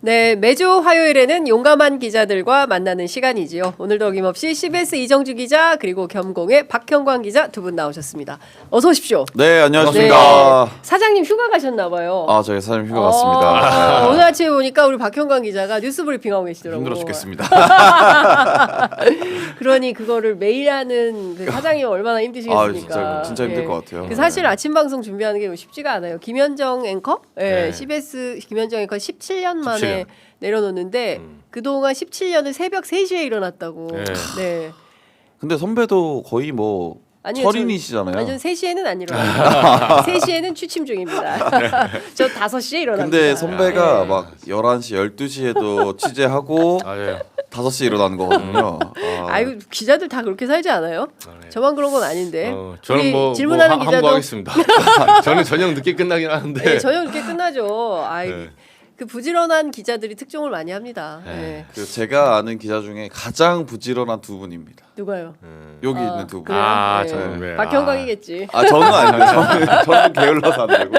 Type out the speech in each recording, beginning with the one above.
네, 매주 화요일에는 용감한 기자들과 만나는 시간이지요. 오늘도 어김없이 CBS 이정주 기자 그리고 겸공의 박형광 기자 두 분 나오셨습니다. 어서 오십시오. 네, 안녕하십니까. 사장님 휴가 가셨나 봐요. 아, 저희 사장님 휴가 갔습니다. 오늘 아침에 보니까 우리 박형광 기자가 뉴스 브리핑하고 계시더라고요. 힘들어 죽겠습니다. 그러니 그거를 매일 하는 그 사장님 얼마나 힘드시겠습니까? 아, 진짜 힘들 것 같아요. 그 사실 아침 방송 준비하는 게 쉽지가 않아요. 김현정 앵커? 네, 네. CBS 김현정 앵커 17년 만에 17년. 내려놓는데 그동안 17년을 새벽 3시에 일어났다고. 네. 네. 근데 선배도 거의 뭐 아니요, 철인이시잖아요. 완전 3시에는 안 일어나요. 3시에는 취침 중입니다. 저 5시에 일어납니다. 근데 선배가 네. 막 11시, 12시에도 취재하고 맞아요. 5시에 일어나는 거거든요. 아이고 기자들 다 그렇게 살지 않아요? 네. 저만 그런 건 아닌데. 저는 우리 뭐 질문하는 기자도 함구하겠습니다. 저는 저녁 늦게 끝나긴 하는데. 네, 저녁 늦게 끝나죠. 아이 네. 그 부지런한 기자들이 특종을 많이 합니다. 네. 네. 그 제가 아는 기자 중에 가장 부지런한 두 분입니다. 누가요? 여기 있는 두 분. 그래요? 아, 네. 저는 왜? 박형광이겠지. 아, 저는 아니에요. 저는 게을러서 안 되고.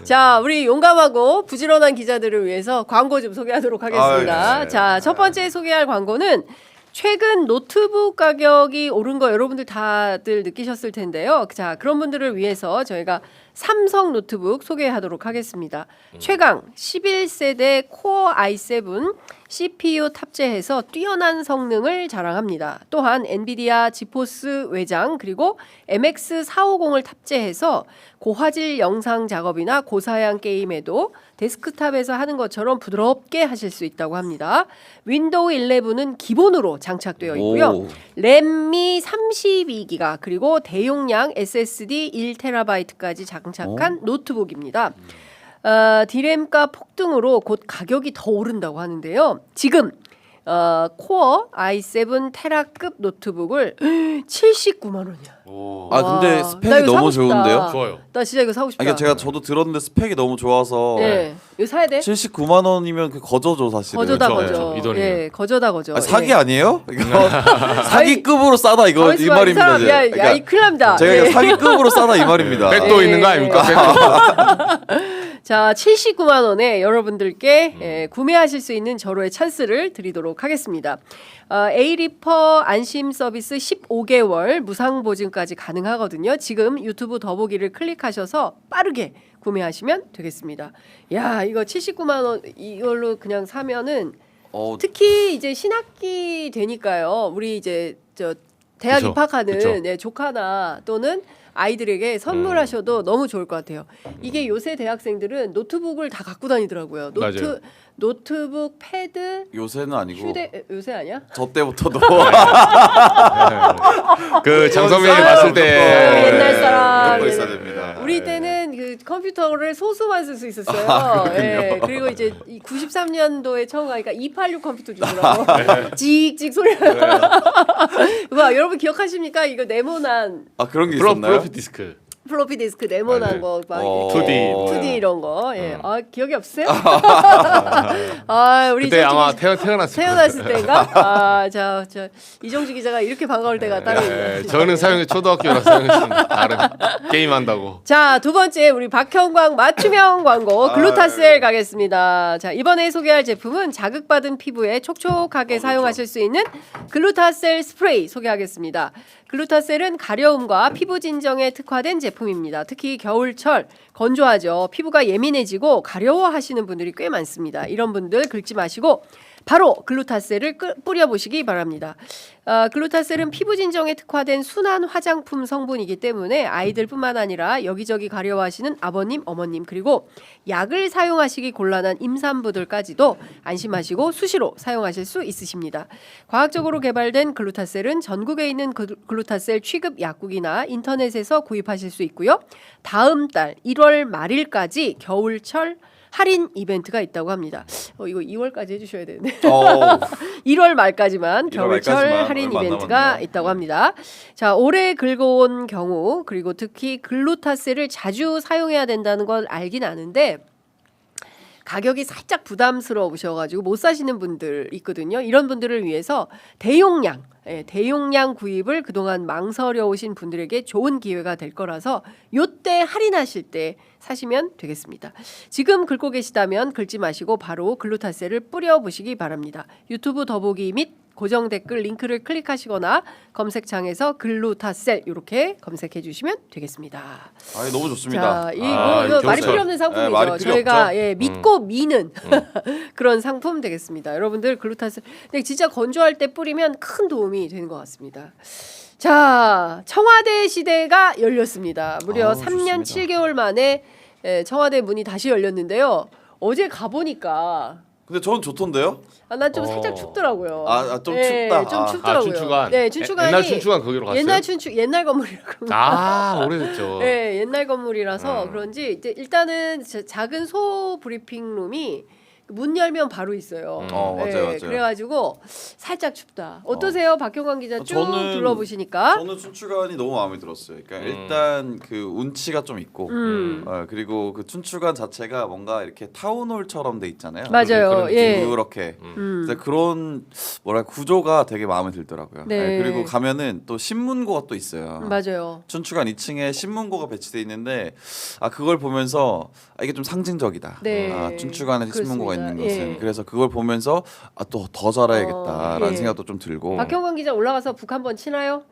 자, 우리 용감하고 부지런한 기자들을 위해서 광고 좀 소개하도록 하겠습니다. 아, 네. 자, 첫 번째 소개할 광고는 최근 노트북 가격이 오른 거 여러분들 다들 느끼셨을 텐데요. 자, 그런 분들을 위해서 저희가 삼성 노트북 소개하도록 하겠습니다. 최강 11세대 코어 i7 CPU 탑재해서 뛰어난 성능을 자랑합니다. 또한 엔비디아 지포스 외장 그리고 MX450을 탑재해서 고화질 영상 작업이나 고사양 게임에도 데스크탑에서 하는 것처럼 부드럽게 하실 수 있다고 합니다. 윈도우 11은 기본으로 장착되어 있고요. 오. 램이 32기가 그리고 대용량 SSD 1TB까지 장착한 노트북입니다. 디램가 폭등으로 곧 가격이 더 오른다고 하는데요. 지금 코어 i7 테라급 노트북을 79만 원이야. 오. 아, 근데 와, 나 스펙이 이거 너무 사고 싶다. 좋은데요? 좋아요. 나 진짜 이거 사고 싶다. 아니, 저도 들었는데 스펙이 너무 좋아서 네. 이거 사야 돼? 79만 원이면 그 거저죠, 사실은. 거저다 그렇죠, 거저. 그렇죠. 이 돈이면. 예, 거저다 거저. 아, 사기 예. 아니에요? 이거 사기급으로 싸다 이거 가만있어 이 봐, 말입니다. 사람, 야, 그러니까 이 큰일 납니다. 제가 예. 이거 사기급으로 싸다 이 말입니다. 백도 있는 거 아닙니까? 백도. 자, 79만 원에 여러분들께 구매하실 수 있는 절호의 찬스를 드리도록 하겠습니다. 에이리퍼 안심 서비스 15개월 무상 보증까지 가능하거든요. 지금 유튜브 더보기를 클릭하셔서 빠르게 구매하시면 되겠습니다. 야, 이거 79만 원 이걸로 그냥 사면은 어, 특히 이제 신학기 되니까요. 우리 이제 저 대학 그쵸, 입학하는 그쵸. 네, 조카나 또는 아이들에게 선물하셔도 너무 좋을 것 같아요. 이게 요새 대학생들은 노트북을 다 갖고 다니더라고요. 맞아요. 노트북, 패드, 요새는 아니고 요새 아니야? 저 때부터도 그 장선민이 싸요, 봤을 때 옛날 사람. 무조건 있어야 됩니다. 우리 때는 그 컴퓨터를 소수만 쓸 수 있었어요. 예. 그리고 이제 93년도에 처음 가니까 286 컴퓨터 주더라고. 찍찍 소리가. 와, 여러분 기억하십니까? 이거 네모난 아, 그런 게 있었나요? 플로피 디스크. 플로피 디스크 네모난 네. 거 막 2D. 2D 이런 거. 예. 아, 기억이 없어요? 아, 우리 그때 이정주 아마 기자- 태어났을 태어났을 때인가? 아, 자, 이정주 기자가 이렇게 반가울 때가 따로 있네요. 저는 사용해 초등학교라 사용했습니다. 다른 게임한다고. 자, 두 번째 우리 박형광 맞춤형 광고 글루타셀 가겠습니다. 자, 이번에 소개할 제품은 자극받은 피부에 촉촉하게 사용하실 수 있는 글루타셀 스프레이 소개하겠습니다. 글루타셀은 가려움과 피부 진정에 특화된 제품입니다. 특히 겨울철 건조하죠. 피부가 예민해지고 가려워하시는 분들이 꽤 많습니다. 이런 분들 긁지 마시고 바로 글루타셀을 뿌려보시기 바랍니다. 글루타셀은 피부 진정에 특화된 순한 화장품 성분이기 때문에 아이들뿐만 아니라 여기저기 가려워하시는 아버님, 어머님 그리고 약을 사용하시기 곤란한 임산부들까지도 안심하시고 수시로 사용하실 수 있으십니다. 과학적으로 개발된 글루타셀은 전국에 있는 글루타셀 취급 약국이나 인터넷에서 구입하실 수 있고요. 다음 달 1월 말일까지 겨울철 할인 이벤트가 있다고 합니다. 이거 2월까지 해주셔야 되는데 1월 말까지만 1월 겨울철 말까지만 할인 얼마 안 이벤트가 남았네요. 있다고 합니다. 자, 오래 긁어온 경우 그리고 특히 글루타셀을 자주 사용해야 된다는 걸 알긴 아는데 가격이 살짝 부담스러우셔가지고 못 사시는 분들 있거든요. 이런 분들을 위해서 대용량 구입을 그동안 망설여 오신 분들에게 좋은 기회가 될 거라서 요때 할인하실 때 사시면 되겠습니다. 지금 긁고 계시다면 긁지 마시고 바로 글루타셀을 뿌려보시기 바랍니다. 유튜브 더보기 및 고정 댓글 링크를 클릭하시거나 검색창에서 글루타셀 이렇게 검색해 주시면 되겠습니다. 아, 너무 좋습니다. 자, 이거 말이 좋죠. 필요 없는 상품이죠. 말이 필요 저희가 없죠. 믿고 미는 그런 상품 되겠습니다. 여러분들 글루타셀 근데 진짜 건조할 때 뿌리면 큰 도움이 되는 것 같습니다. 자, 청와대 시대가 열렸습니다. 무려 3년 좋습니다. 7개월 만에 청와대 문이 다시 열렸는데요. 어제 가보니까 근데 저는 좋던데요? 난 좀 살짝 춥더라고요. 좀 춥다. 좀 아. 춥더라고요. 춘추관. 네, 춘추관이 옛날 춘추관 거기로 갔어요. 옛날 건물이라고. 오래됐죠. 네, 옛날 건물이라서 그런지 이제 일단은 작은 소 브리핑 룸이 문 열면 바로 있어요. 맞아요. 그래가지고 살짝 춥다. 어떠세요, 박형광 기자? 쭉 저는- 둘러보시니까. 저는 춘추관이 너무 마음에 들었어요. 그러니까 일단 그 운치가 좀 있고, 그리고 그 춘추관 자체가 뭔가 이렇게 타운홀처럼 돼 있잖아요. 맞아요. 예. 그렇게. 그래서 그런 구조가 되게 마음에 들더라고요. 네. 그리고 가면은 또 신문고가 또 있어요. 맞아요. 춘추관 2층에 신문고가 배치돼 있는데 그걸 보면서 이게 좀 상징적이다. 네. 춘추관에 신문고가 있는 그렇습니다. 것은. 예. 그래서 그걸 보면서 또 더 잘해야겠다라는 예. 생각도 좀 들고. 박형광 기자 올라가서 북 한번 치나요?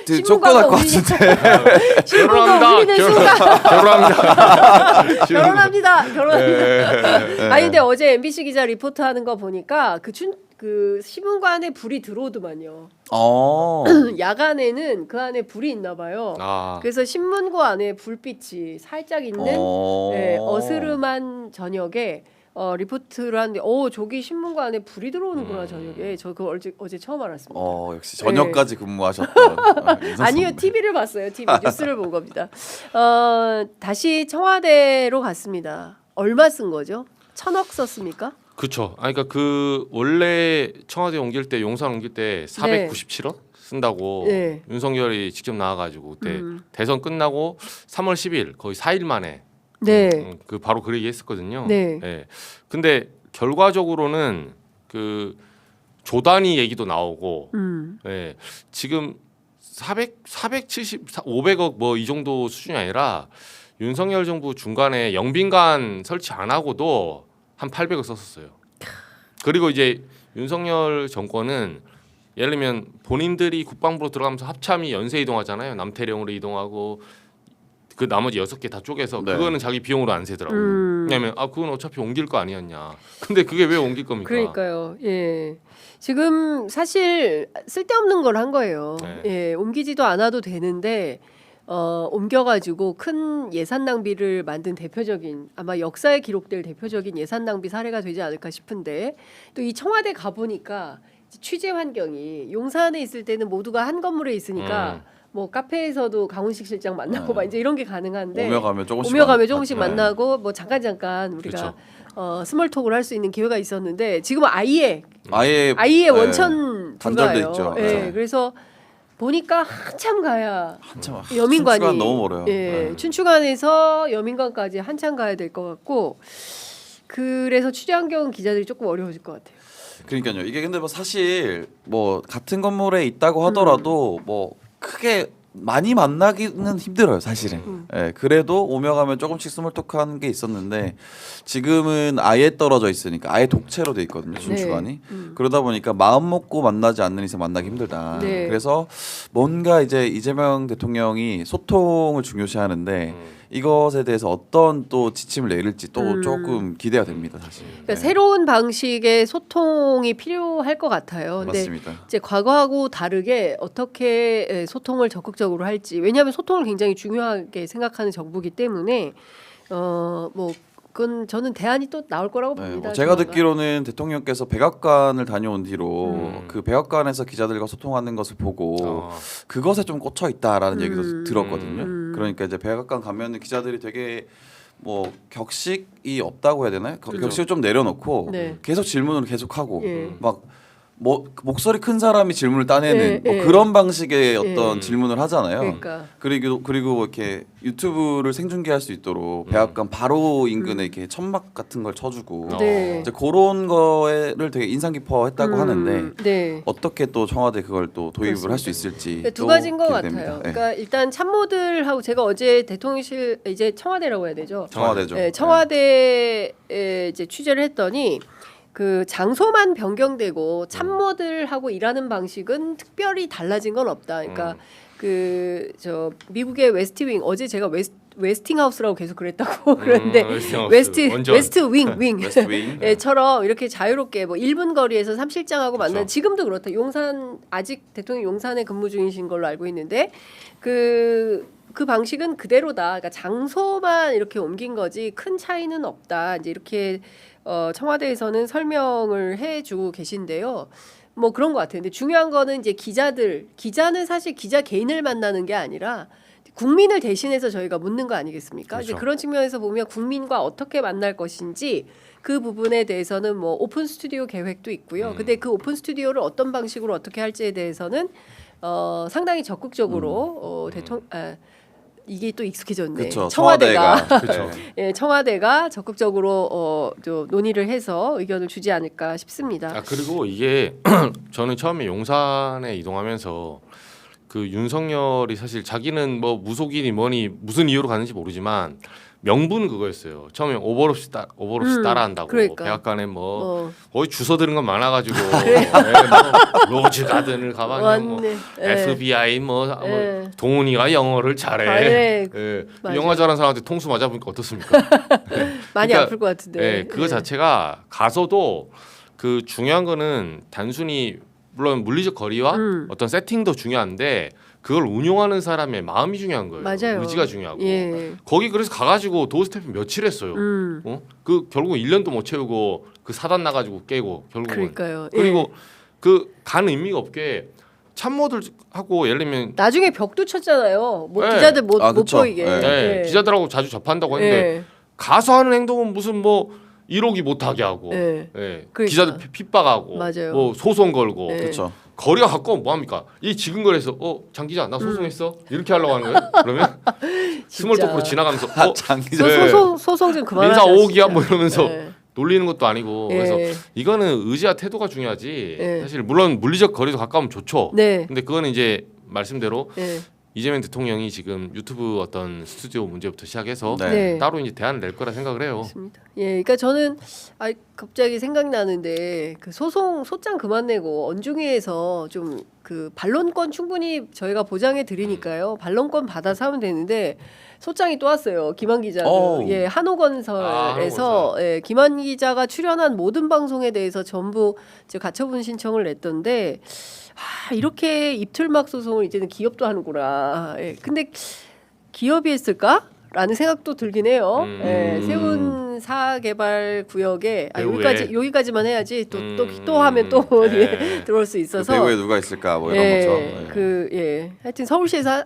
되게 신문고가 쫓겨날 것 울리니- 같은데. 신문고가 울리는 순간 결혼합니다. 결혼합니다. 아니 근데 어제 MBC 기자 리포트하는 거 보니까 그 신문관에 불이 들어오더만요. 야간에는 그 안에 불이 있나 봐요. 그래서 신문고 안에 불빛이 살짝 있는 어스름한 저녁에 리포트를 하는데 저기 신문고 안에 불이 들어오는구나 저녁에. 저 그거 어제 처음 알았습니다. 역시 저녁까지 근무하셨던. 아니요, TV를 봤어요. TV 뉴스를 본 겁니다. 다시 청와대로 갔습니다. 얼마 쓴 거죠? 1,000억 썼습니까? 그렇죠. 그러니까 그 원래 청와대 옮길 때 용산 옮길 때 497억 쓴다고 네. 윤석열이 직접 나와가지고 그때 대선 끝나고 3월 10일 거의 4일 만에 네. 그 바로 그 얘기했었거든요. 네. 근데 결과적으로는 그 조단위 얘기도 나오고, 지금 470, 500억 뭐 이 정도 수준이 아니라 윤석열 정부 중간에 영빈관 설치 안 하고도 한 800억 썼었어요. 그리고 이제 윤석열 정권은 예를 들면 본인들이 국방부로 들어가면서 합참이 연쇄 이동하잖아요. 남태령으로 이동하고 그 나머지 6개 다 쪼개서 네. 그거는 자기 비용으로 안 세더라고요. 왜냐면 그건 어차피 옮길 거 아니었냐. 근데 그게 왜 옮길 겁니까? 그러니까요. 예. 지금 사실 쓸데없는 걸 한 거예요. 네. 예, 옮기지도 않아도 되는데 옮겨가지고 큰 예산 낭비를 만든 대표적인 아마 역사에 기록될 대표적인 예산 낭비 사례가 되지 않을까 싶은데 또 이 청와대 가 보니까 취재 환경이 용산에 있을 때는 모두가 한 건물에 있으니까 뭐 카페에서도 강훈식 실장 만나고 막 이제 이런 게 가능한데 오며 가며 조금씩 만나고 뭐 잠깐 우리가 스몰톡을 할 수 있는 기회가 있었는데 지금은 아예 원천 단절돼 불가예요. 있죠. 예, 네. 그래서 보니까 한참 가야 한참 여민관이 춘추관 너무 멀어요. 예, 춘추관에서 여민관까지 한참 가야 될 것 같고 그래서 취재 환경 기자들이 조금 어려워질 것 같아요. 그러니까요. 이게 근데 뭐 사실 뭐 같은 건물에 있다고 하더라도 뭐 크게 많이 만나기는 힘들어요, 사실은. 예, 그래도 오며 가며 조금씩 스몰톡하는 게 있었는데 지금은 아예 떨어져 있으니까 아예 독채로 돼 있거든요, 춘추관이. 그러다 보니까 마음 먹고 만나지 않는 이상 만나기 힘들다. 네. 그래서 뭔가 이제 이재명 대통령이 소통을 중요시하는데 이것에 대해서 어떤 또 지침을 내릴지 또 조금 기대가 됩니다, 사실. 그러니까 새로운 방식의 소통이 필요할 것 같아요. 근데 맞습니다. 이제 과거하고 다르게 어떻게 소통을 적극적으로 할지 왜냐하면 소통을 굉장히 중요하게 생각하는 정부이기 때문에 뭐 그건 저는 대안이 또 나올 거라고 네, 봅니다. 뭐 제가 조만간. 듣기로는 대통령께서 백악관을 다녀온 뒤로 그 백악관에서 기자들과 소통하는 것을 보고 그것에 좀 꽂혀 있다라는 얘기도 들었거든요. 그러니까 이제 백악관 가면은 기자들이 되게 뭐 격식이 없다고 해야 되나요? 격식을 좀 내려놓고 네. 계속 질문을 계속하고 예. 막 뭐 목소리 큰 사람이 질문을 따내는 뭐 그런 방식의 어떤 질문을 하잖아요. 그러니까. 그리고 이렇게 유튜브를 생중계할 수 있도록 백악관 바로 인근에 이렇게 천막 같은 걸 쳐주고 네. 이제 그런 거를 되게 인상 깊어했다고 하는데 네. 어떻게 또 청와대 그걸 또 도입을 할 수 그렇습니다. 있을지 두 가지인 것 기대됩니다. 같아요. 네. 그러니까 일단 참모들하고 제가 어제 대통령실 이제 청와대라고 해야 되죠. 청와대죠. 네, 청와대에 이제 취재를 했더니 그 장소만 변경되고 참모들하고 일하는 방식은 특별히 달라진 건 없다. 그러니까 그 저 미국의 웨스트윙 어제 제가 웨스팅하우스라고 계속 그랬다고 그러는데 웨스트 윙 예,처럼 이렇게 자유롭게 뭐 1분 거리에서 삼실장하고 만나는 그렇죠. 지금도 그렇다. 용산 아직 대통령 용산에 근무 중이신 걸로 알고 있는데 그 방식은 그대로다. 그러니까 장소만 이렇게 옮긴 거지 큰 차이는 없다. 이제 이렇게 청와대에서는 설명을 해주고 계신데요. 뭐 그런 것 같아요. 근데 중요한 거는 이제 기자는 사실 기자 개인을 만나는 게 아니라 국민을 대신해서 저희가 묻는 거 아니겠습니까? 그렇죠. 이제 그런 측면에서 보면 국민과 어떻게 만날 것인지 그 부분에 대해서는 뭐 오픈 스튜디오 계획도 있고요. 근데 그 오픈 스튜디오를 어떤 방식으로 어떻게 할지에 대해서는 상당히 적극적으로 이게 또 익숙해졌네. 그쵸, 청와대가 그렇죠. 예, 청와대가 적극적으로 좀 논의를 해서 의견을 주지 않을까 싶습니다. 아 그리고 이게 저는 처음에 용산에 이동하면서 그 윤석열이 사실 자기는 뭐 무속인이 뭐니 무슨 이유로 가는지 모르지만 명분은 그거였어요. 처음에 오버 없이 따라한다고 그러니까. 백악관에 뭐 거의 주워 들은 건 많아가지고 뭐 로즈 가든을 가봤냐 뭐 맞네. 예. FBI 뭐 예. 동훈이가 영어를 잘해. 아, 네. 예. 맞아요. 영어 잘하는 사람한테 통수 맞아보니까 어떻습니까? 많이 그러니까, 아플 것 같은데. 네, 그거 예. 자체가 가서도 그 중요한 거는 단순히 물론 물리적 거리와 어떤 세팅도 중요한데 그걸 운용하는 사람의 마음이 중요한 거예요. 맞아요. 의지가 중요하고. 예. 거기 그래서 가가지고 도어스태프 며칠 했어요. 그 결국 1년도 못 채우고 그 사단 나가지고 깨고 결국은. 그러니까요. 그리고 그 간 의미가 없게 참모들하고 예를 들면 나중에 벽도 쳤잖아요. 뭐 네. 기자들 못 그쵸. 보이게. 네. 기자들하고 자주 접한다고 했는데 예. 가서 하는 행동은 무슨 뭐 1억이 못하게 하고 예. 그러니까. 기자들 핍박하고 맞아요. 뭐 소송 걸고 네. 그렇죠. 거리가 가까우면 뭐합니까? 이 지근거리에서 장 기자 나 소송했어? 이렇게 하려고 하는 거예요? 그러면 스몰 토크로 지나가면서 장 기자. 네. 소송 좀 그만하자. 민사 5억이야 뭐 이러면서 예. 놀리는 것도 아니고 예. 그래서 이거는 의지와 태도가 중요하지 예. 사실 물론 물리적 거리도 가까우면 좋죠. 네. 근데 그거는 이제 말씀대로 예. 이재명 대통령이 지금 유튜브 어떤 스튜디오 문제부터 시작해서 네. 네. 따로 이제 대안을 낼 거라 생각을 해요. 맞습니다. 예, 그러니까 저는 갑자기 생각나는데 그 소장 그만 내고 언중위에서 좀 그 반론권 충분히 저희가 보장해 드리니까요. 반론권 받아서 하면 되는데 소장이 또 왔어요. 김한 기자. 예, 한호건설에서 예, 김한 기자가 출연한 모든 방송에 대해서 전부 가처분 신청을 냈던데 이렇게 입틀막 소송을 이제는 기업도 하는구나. 예, 근데 기업이 했을까? 라는 생각도 들긴 해요. 예, 세운 사개발 구역에 여기까지만 해야지 또 하면 또 네. 들어올 수 그 있어서 배우에 누가 있을까 뭐 이런 거죠. 하여튼 서울시에서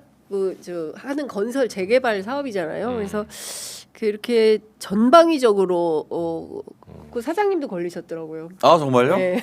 하는 건설 재개발 사업이잖아요. 그래서 이렇게 전방위적으로 그 사장님도 걸리셨더라고요. 아 정말요? 네.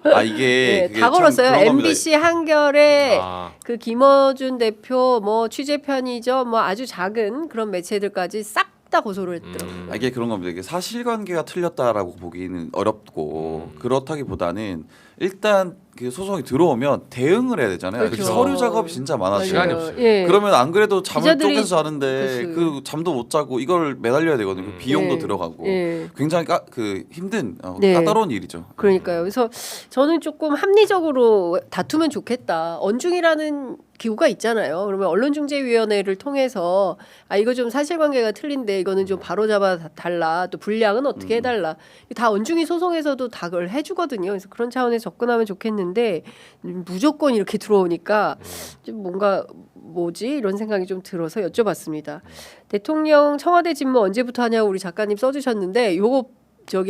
아 이게 네, 다 걸었어요. MBC 한겨레 그 김어준 대표 뭐 취재편이죠. 뭐 아주 작은 그런 매체들까지 싹 다 고소를 했더라고요. 이게 그런 겁니다. 이게 사실관계가 틀렸다라고 보기는 어렵고 그렇다기보다는 일단 그 소송이 들어오면 대응을 해야 되잖아요. 그렇죠. 서류 작업이 진짜 많아져요. 시간이 없어요. 예. 그러면 안 그래도 잠을 기자들이- 쪼개서 자는데 그렇죠. 그 잠도 못 자고 이걸 매달려야 되거든요. 그 비용도 예. 들어가고 예. 굉장히 힘든 네. 까다로운 일이죠. 그러니까요. 그래서 저는 조금 합리적으로 다투면 좋겠다. 언중이라는 기구가 있잖아요. 그러면 언론중재위원회를 통해서 이거 좀 사실관계가 틀린데 이거는 좀 바로잡아 달라. 또 분량은 어떻게 해달라. 다 언중이 소송에서도 다 그걸 해주거든요. 그래서 그런 차원에서 접근하면 좋겠는데 무조건 이렇게 들어오니까 좀 뭔가 뭐지 이런 생각이 좀 들어서 여쭤봤습니다. 대통령 청와대 집무 언제부터 하냐고 우리 작가님 써주셨는데 요거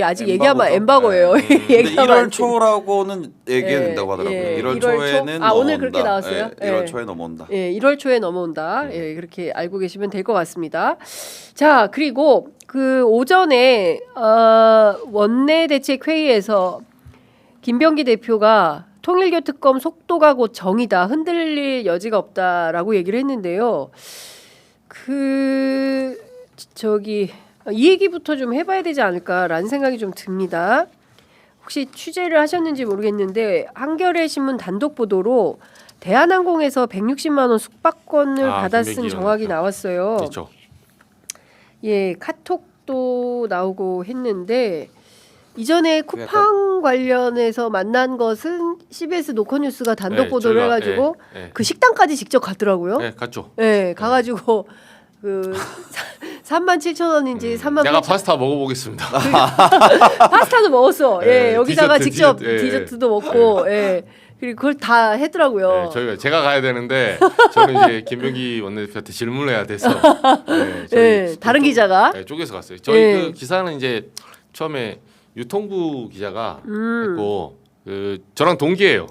아직 얘기하면 엠바고예요. 근데 얘기하면 안 1월 초라고는 얘기된다고 하더라고요. 예. 1월 1월 초? 초에는 넘어온다. 오늘 그렇게 나왔어요? 예, 1월 예. 초에 넘어온다. 예, 1월 초에 넘어온다. 예, 그렇게 알고 계시면 될 것 같습니다. 자, 그리고 그 오전에 원내대책회의에서 김병기 대표가 통일교 특검 속도가 곧 정이다. 흔들릴 여지가 없다라고 얘기를 했는데요. 이 얘기부터 좀 해봐야 되지 않을까라는 생각이 좀 듭니다. 혹시 취재를 하셨는지 모르겠는데 한겨레 신문 단독 보도로 대한항공에서 160만 원 숙박권을 받아 쓴 김병기 정황이 의원이죠. 나왔어요. 있죠. 예, 카톡도 나오고 했는데 이전에 쿠팡 관련해서 만난 것은 CBS 노컷뉴스가 단독 네, 보도를 저희가- 해가지고 네. 그 식당까지 직접 갔더라고요. 네, 갔죠. 네, 가가지고 그 37,000원인지 38,000원 제가 파스타 먹어보겠습니다. 파스타도 먹었어. 예, 네, 여기다가 디저트, 직접 디저트, 예, 디저트도 먹고, 예. 그리고 그걸 다 했더라고요. 네, 제가 가야 되는데 저는 이제 김병기 원내대표한테 질문을 해야 돼서 네, 예, 다른 기자가 네, 쪼개서 갔어요. 저희 예. 그 기사는 이제 처음에 유통부 기자가 했고 그 저랑 동기예요.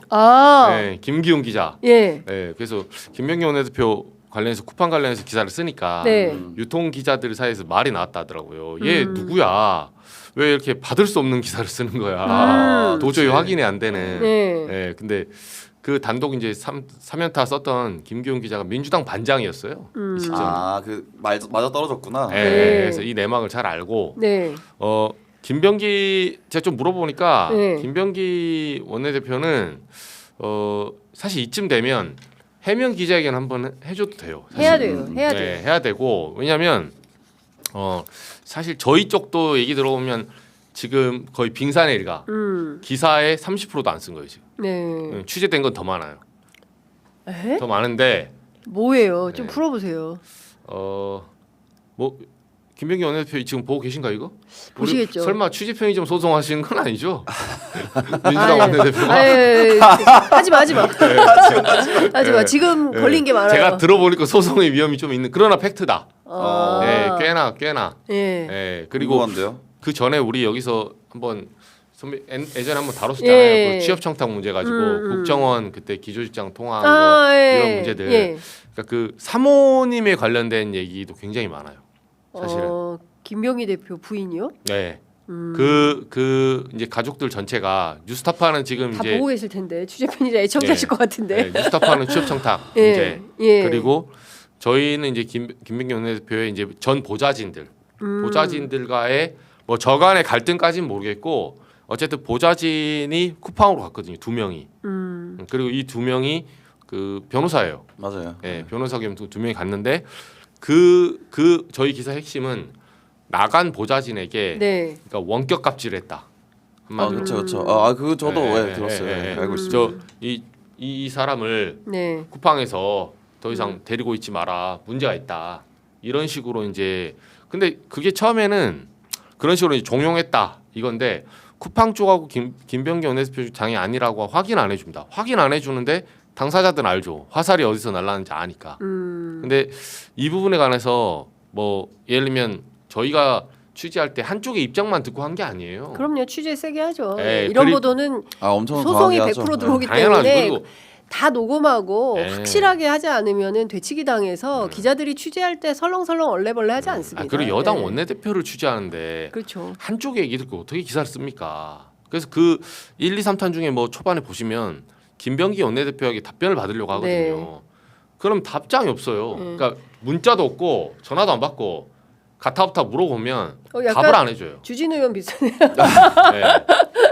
네, 김기훈 기자. 예, 네, 그래서 김병기 원내대표 관련해서 쿠팡 관련해서 기사를 쓰니까 네. 유통 기자들 사이에서 말이 나왔다 하더라고요. 얘 누구야? 왜 이렇게 받을 수 없는 기사를 쓰는 거야? 도저히 그치. 확인이 안 되는. 네. 네, 근데 그 단독 이제 3연타 썼던 김기훈 기자가 민주당 반장이었어요. 이 시점. 맞아 떨어졌구나. 네, 네. 그래서 이 내막을 잘 알고 네, 김병기 제가 좀 물어보니까 네. 김병기 원내대표는 사실 이쯤 되면 해명 기자회견 한번 해줘도 돼요. 사실. 해야 돼요, 해야 네, 돼요. 해야 되고 왜냐하면 사실 저희 쪽도 얘기 들어보면 지금 거의 빙산의 일가 기사의 30%도 안 쓴 거예요 지금. 네. 취재된 건 더 많아요. 에? 더 많은데 뭐예요? 좀 네. 풀어보세요. 뭐 김병기 원내대표 지금 보고 계신가 이거? 우리 보시겠죠. 설마 취재 편의점 소송하시는 건 아니죠? 민주당 원내대표가. 하지 마. 하지 마. 네. 지금 네. 걸린 게 많아요. 제가 들어보니까 소송의 위험이 좀 있는 그러나 팩트다. 아. 네, 꽤나. 예. 네, 그리고 궁금한데요? 그 전에 우리 여기서 한번 선배 예전에 한번 다뤘었잖아요. 예. 그 취업 청탁 문제 가지고 국정원 그때 기조실장 통화한 아, 거 예. 이런 문제들. 예. 그러니까 그 사모님에 관련된 얘기도 굉장히 많아요. 사실은. 김병기 대표 부인이요? 네. 그 이제 가족들 전체가 뉴스타파는 지금 다 이제 보고 계실 텐데 취재편이자 애청자실 예. 것 같은데. 네, 뉴스타파는 취업 청탁 예. 문제. 예. 그리고 저희는 이제 김병기 원내대표의 이제 전 보좌진들, 보좌진들과의 뭐 저간의 갈등까지는 모르겠고 어쨌든 보좌진이 쿠팡으로 갔거든요. 2명이. 그리고 이 2명이 그 변호사예요. 맞아요. 예, 변호사 겸 2명이 갔는데 저희 기사 핵심은 나간 보좌진에게 네. 그러니까 원격 갑질을 했다. 한마디로. 그렇죠. 그거 저도 들었어요. 알고 있어요. 이 사람을 네. 쿠팡에서 더 이상 데리고 있지 마라. 문제가 있다. 이런 식으로 이제 근데 그게 처음에는 그런 식으로 이제 종용했다 이건데 쿠팡 쪽하고 김병기 원내대표 장이 아니라고 확인 안 해줍니다. 확인 안 해주는데 당사자들은 알죠. 화살이 어디서 날라는지 아니까. 근데 이 부분에 관해서 뭐 예를 들면 저희가 취재할 때 한쪽의 입장만 듣고 한 게 아니에요. 그럼요. 취재 세게 하죠. 네, 이런 보도는 엄청 소송이 강하게 100% 하죠. 들어오기 당연하죠. 때문에 그리고 다 녹음하고 네. 확실하게 하지 않으면은 되치기 당해서 기자들이 취재할 때 설렁설렁 얼레벌레 하지 않습니다. 그리고 여당 네. 원내대표를 취재하는데 그렇죠. 한쪽의 얘기 듣고 어떻게 기사를 씁니까? 그래서 그 1, 2, 3탄 중에 뭐 초반에 보시면 김병기 원내대표에게 답변을 받으려고 하거든요. 네. 그럼 답장이 없어요. 그러니까 문자도 없고 전화도 안 받고 가타부타 물어보면 약간 답을 안 해줘요. 주진우 의원 비슷해요. 네.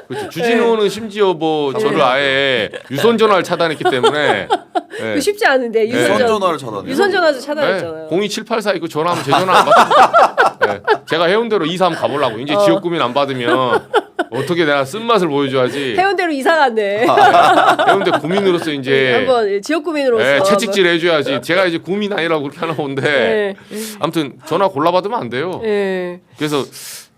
그렇죠. 주진우는 심지어 뭐 저를 아예 유선 전화를 차단했기 때문에 네. 그 쉽지 않은데 유선 전화를 차단해요. 유선 전화도 차단했잖아요. 02784 이거 전화하면 제 전화 안 받습니다. 네. 제가 해운대로 2, 3 가보려고 이제 지역 구민 안 받으면 어떻게 내가 쓴맛을 보여줘야지. 해운대로 이사 갔네. 해운대 구민으로서 이제 한번 지역 구민으로서 네, 채찍질 해줘야지. 제가 이제 구민 아니라고 그렇게 하나 본데 아무튼 전화 골라 받으면 안 돼요. 네. 그래서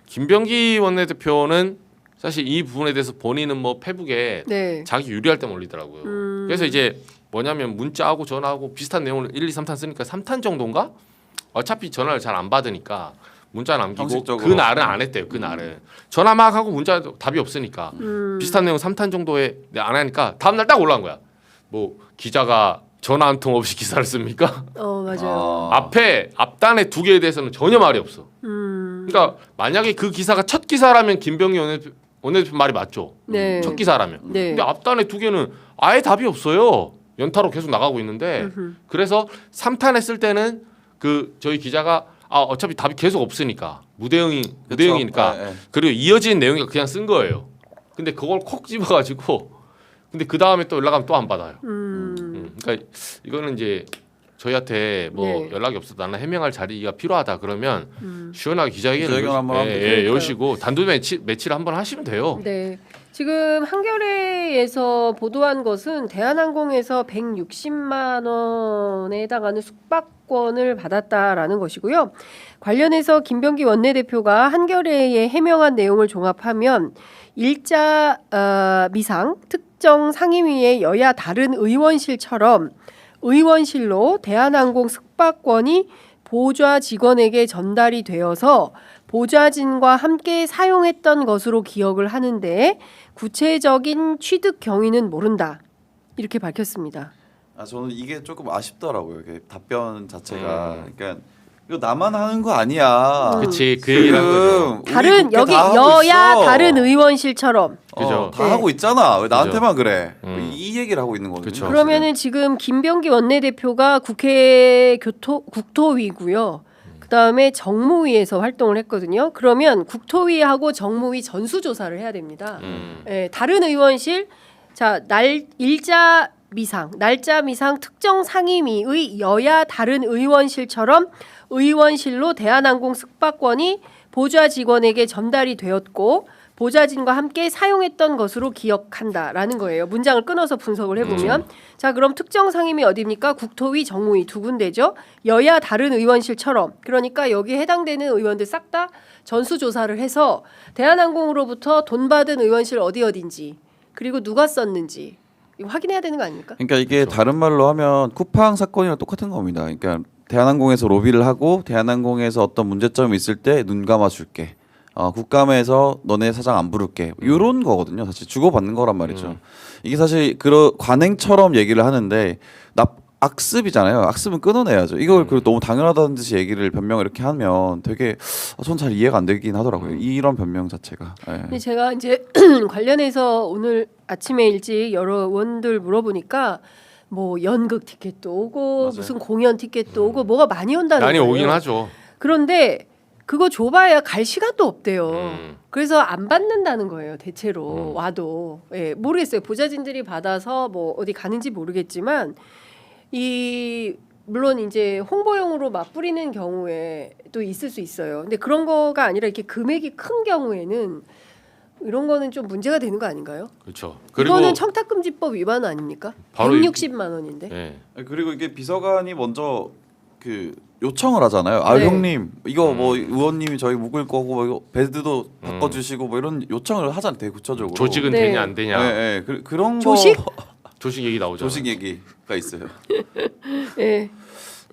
김병기 원내대표는 사실 이 부분에 대해서 본인은 뭐 페북에 네. 자기 유리할 때만 올리더라고요. 그래서 이제 뭐냐면 문자하고 전화하고 비슷한 내용을 1, 2, 3탄 쓰니까 3탄 정도인가? 어차피 전화를 잘 안 받으니까 문자 남기고 형식적으로. 그날은 안 했대요. 그날은 전화 막 하고 문자 답이 없으니까 비슷한 내용 3탄 정도에 안 하니까 다음 날 딱 올라온 거야. 뭐 기자가 전화 한 통 없이 기사를 씁니까? 맞아요. 앞에 앞단에 2개에 대해서는 전혀 말이 없어. 그러니까 만약에 그 기사가 첫 기사라면 김병기 원내대표 말이 맞죠. 네. 첫 기사라면. 네. 근데 앞단에 두 개는 아예 답이 없어요. 연타로 계속 나가고 있는데 그래서 3탄했을 때는 그 저희 기자가 어차피 답이 계속 없으니까 무대응이니까 네, 네. 그리고 이어지는 내용이 그냥 쓴 거예요. 근데 그걸 콕 집어가지고 근데 그 다음에 또 연락하면 또 안 받아요. 그러니까 이거는 이제 저희한테 뭐 네. 연락이 없어서 나는 해명할 자리가 필요하다 그러면 시원하게 기자회견을 기자회견 한번 하면 여시고 단독 매치를 한번 하시면 돼요. 네. 지금 한겨레에서 보도한 것은 대한항공에서 160만 원에 해당하는 숙박권을 받았다라는 것이고요. 관련해서 김병기 원내대표가 한겨레에 해명한 내용을 종합하면 일자 미상 특정 상임위의 여야 다른 의원실처럼 의원실로 대한항공 숙박권이 보좌 직원에게 전달이 되어서 보좌진과 함께 사용했던 것으로 기억을 하는데 구체적인 취득 경위는 모른다. 이렇게 밝혔습니다. 저는 이게 조금 아쉽더라고요. 이게 답변 자체가. 그러니까 이거 나만 하는 거 아니야. 그치 그 얘기를 한 거죠. 우리 다른 국회 여기 다 하고 여야 있어. 다른 의원실처럼. 그죠. 다 네. 하고 있잖아. 왜 나한테만 그래? 이 얘기를 하고 있는 거거든요. 그쵸. 그러면은 지금 김병기 원내대표가 국회 국토위고요. 그다음에 정무위에서 활동을 했거든요. 그러면 국토위하고 정무위 전수조사를 해야 됩니다. 예, 다른 의원실 날짜 미상 특정 상임위의 여야 다른 의원실처럼 의원실로 대한항공 숙박권이 보좌 직원에게 전달이 되었고 보좌진과 함께 사용했던 것으로 기억한다라는 거예요. 문장을 끊어서 분석을 해보면 자 그럼 특정 상임위 어디입니까? 국토위, 정무위 두 군데죠. 여야 다른 의원실처럼 그러니까 여기에 해당되는 의원들 싹 다 전수조사를 해서 대한항공으로부터 돈 받은 의원실 어딘지 그리고 누가 썼는지 이거 확인해야 되는 거 아닙니까? 그러니까 이게 다른 말로 하면 쿠팡 사건이랑 똑같은 겁니다. 그러니까 대한항공에서 로비를 하고 대한항공에서 어떤 문제점이 있을 때 눈 감아줄게. 국감에서 너네 사장 안 부를게. 이런 거거든요. 사실 주고받는 거란 말이죠. 이게 사실 그런 관행처럼 얘기를 하는데 악습이잖아요. 악습은 끊어내야죠. 이걸 그리고 너무 당연하다는 듯이 얘기를 변명을 이렇게 하면 되게 전 잘 이해가 안 되긴 하더라고요. 이런 변명 자체가. 예. 근데 제가 이제 관련해서 오늘 아침에 일찍 여러 의원들 물어보니까 뭐 연극 티켓도 오고 맞아요. 무슨 공연 티켓도 오고 뭐가 많이 온다는 많이 거예요. 오긴 하죠. 그런데 그거 줘봐야 갈 시간도 없대요. 음. 그래서 안 받는다는 거예요. 대체로 와도 예, 모르겠어요. 보좌진들이 받아서 뭐 어디 가는지 모르겠지만 물론 이제 홍보용으로 막 뿌리는 경우에 또 있을 수 있어요. 근데 그런 거가 아니라 이렇게 금액이 큰 경우에는 이런 거는 좀 문제가 되는 거 아닌가요? 그렇죠. 이거는 청탁금지법 위반 아닙니까? 바로 160만 원인데. 네. 그리고 이게 비서관이 먼저 그 요청을 하잖아요. 네. 형님 이거 뭐 의원님이 저희 묵을 거고 뭐 이거 베드도 바꿔주시고 뭐 이런 요청을 하잖아요. 되게 구체적으로. 조직은 네. 되냐 안 되냐. 네, 네. 그런 조식? 거 조식 얘기 나오잖아요. 조식 얘기가 있어요. 예.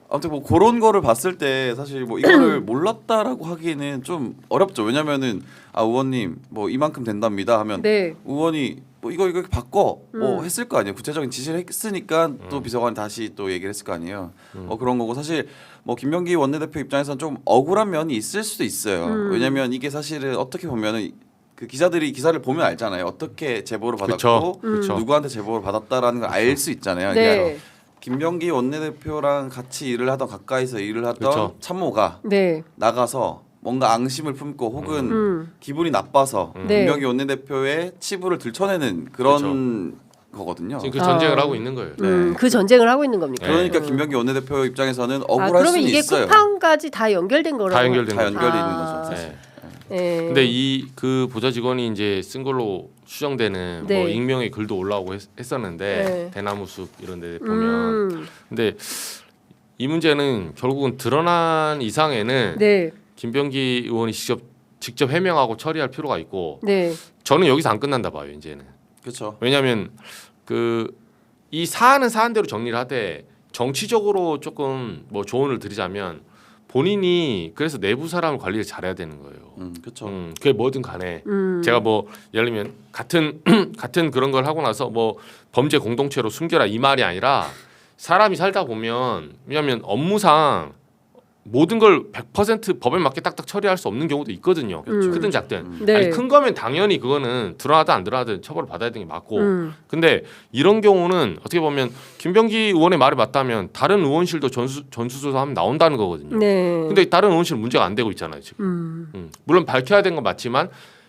아무튼 뭐 그런 거를 봤을 때 사실 뭐 이거를 몰랐다라고 하기는 좀 어렵죠. 왜냐면은 의원님 뭐 이만큼 된답니다 하면 네. 의원이 뭐 이거 바꿔 뭐 했을 거 아니에요. 구체적인 지시를 했으니까 또 비서관이 다시 또 얘기를 했을 거 아니에요. 그런 거고 사실 뭐 김병기 원내대표 입장에서는 좀 억울한 면이 있을 수도 있어요. 왜냐면 이게 사실은 어떻게 보면은 그 기자들이 기사를 보면 알잖아요. 어떻게 제보를 받았고 그쵸. 누구한테 제보를 받았다라는 걸 알 수 있잖아요. 네. 그러니까 김병기 원내대표랑 같이 일을 하던 가까이서 일을 하던 그쵸. 참모가 네. 나가서 뭔가 앙심을 품고 혹은 기분이 나빠서 네. 김병기 원내대표의 치부를 들춰내는 그런 거거든요. 지금 그 전쟁을 하고 있는 거예요. 그 전쟁을 하고 있는 겁니까? 그러니까 김병기 원내대표 입장에서는 억울할 그러면 수는 이게 있어요. 쿠팡까지 다 연결된 거라고. 다 연결된 다 거죠. 연결돼 아. 있는 거죠. 사실. 네. 예. 근데 이 그 보좌 직원이 이제 쓴 걸로 추정되는 네. 뭐 익명의 글도 올라오고 했었는데 네. 대나무숲 이런 데 보면 음. 근데 이 문제는 결국은 드러난 이상에는 네. 김병기 의원이 직접 해명하고 처리할 필요가 있고 네. 저는 여기서 안 끝난다 봐요 이제는. 그렇죠. 왜냐하면 그 이 사안은 사안대로 정리를 하되 정치적으로 조금 뭐 조언을 드리자면 본인이 그래서 내부 사람을 관리를 잘해야 되는 거예요. 그렇죠. 그게 뭐든 간에 제가 뭐 예를 들면 같은 같은 그런 걸 하고 나서 뭐 범죄 공동체로 숨겨라 이 말이 아니라 사람이 살다 보면 왜냐하면 업무상 모든 걸 100% 법에 맞게 딱딱 처리할 수 없는 경우도 있거든요. 크든 작든. 네. 아니, 큰 거면 당연히 그거는 드러나든 안 드러나든 처벌을 받아야 되는 게 맞고. 근데 이런 경우는 어떻게 보면 김병기 의원의 말이 맞다면 다른 의원실도 전수조사하면 나온다는 거거든요. 네. 근데 다른 의원실은 문제가 안 되고 있잖아요 지금. 물론 밝혀야 되는 건 맞지만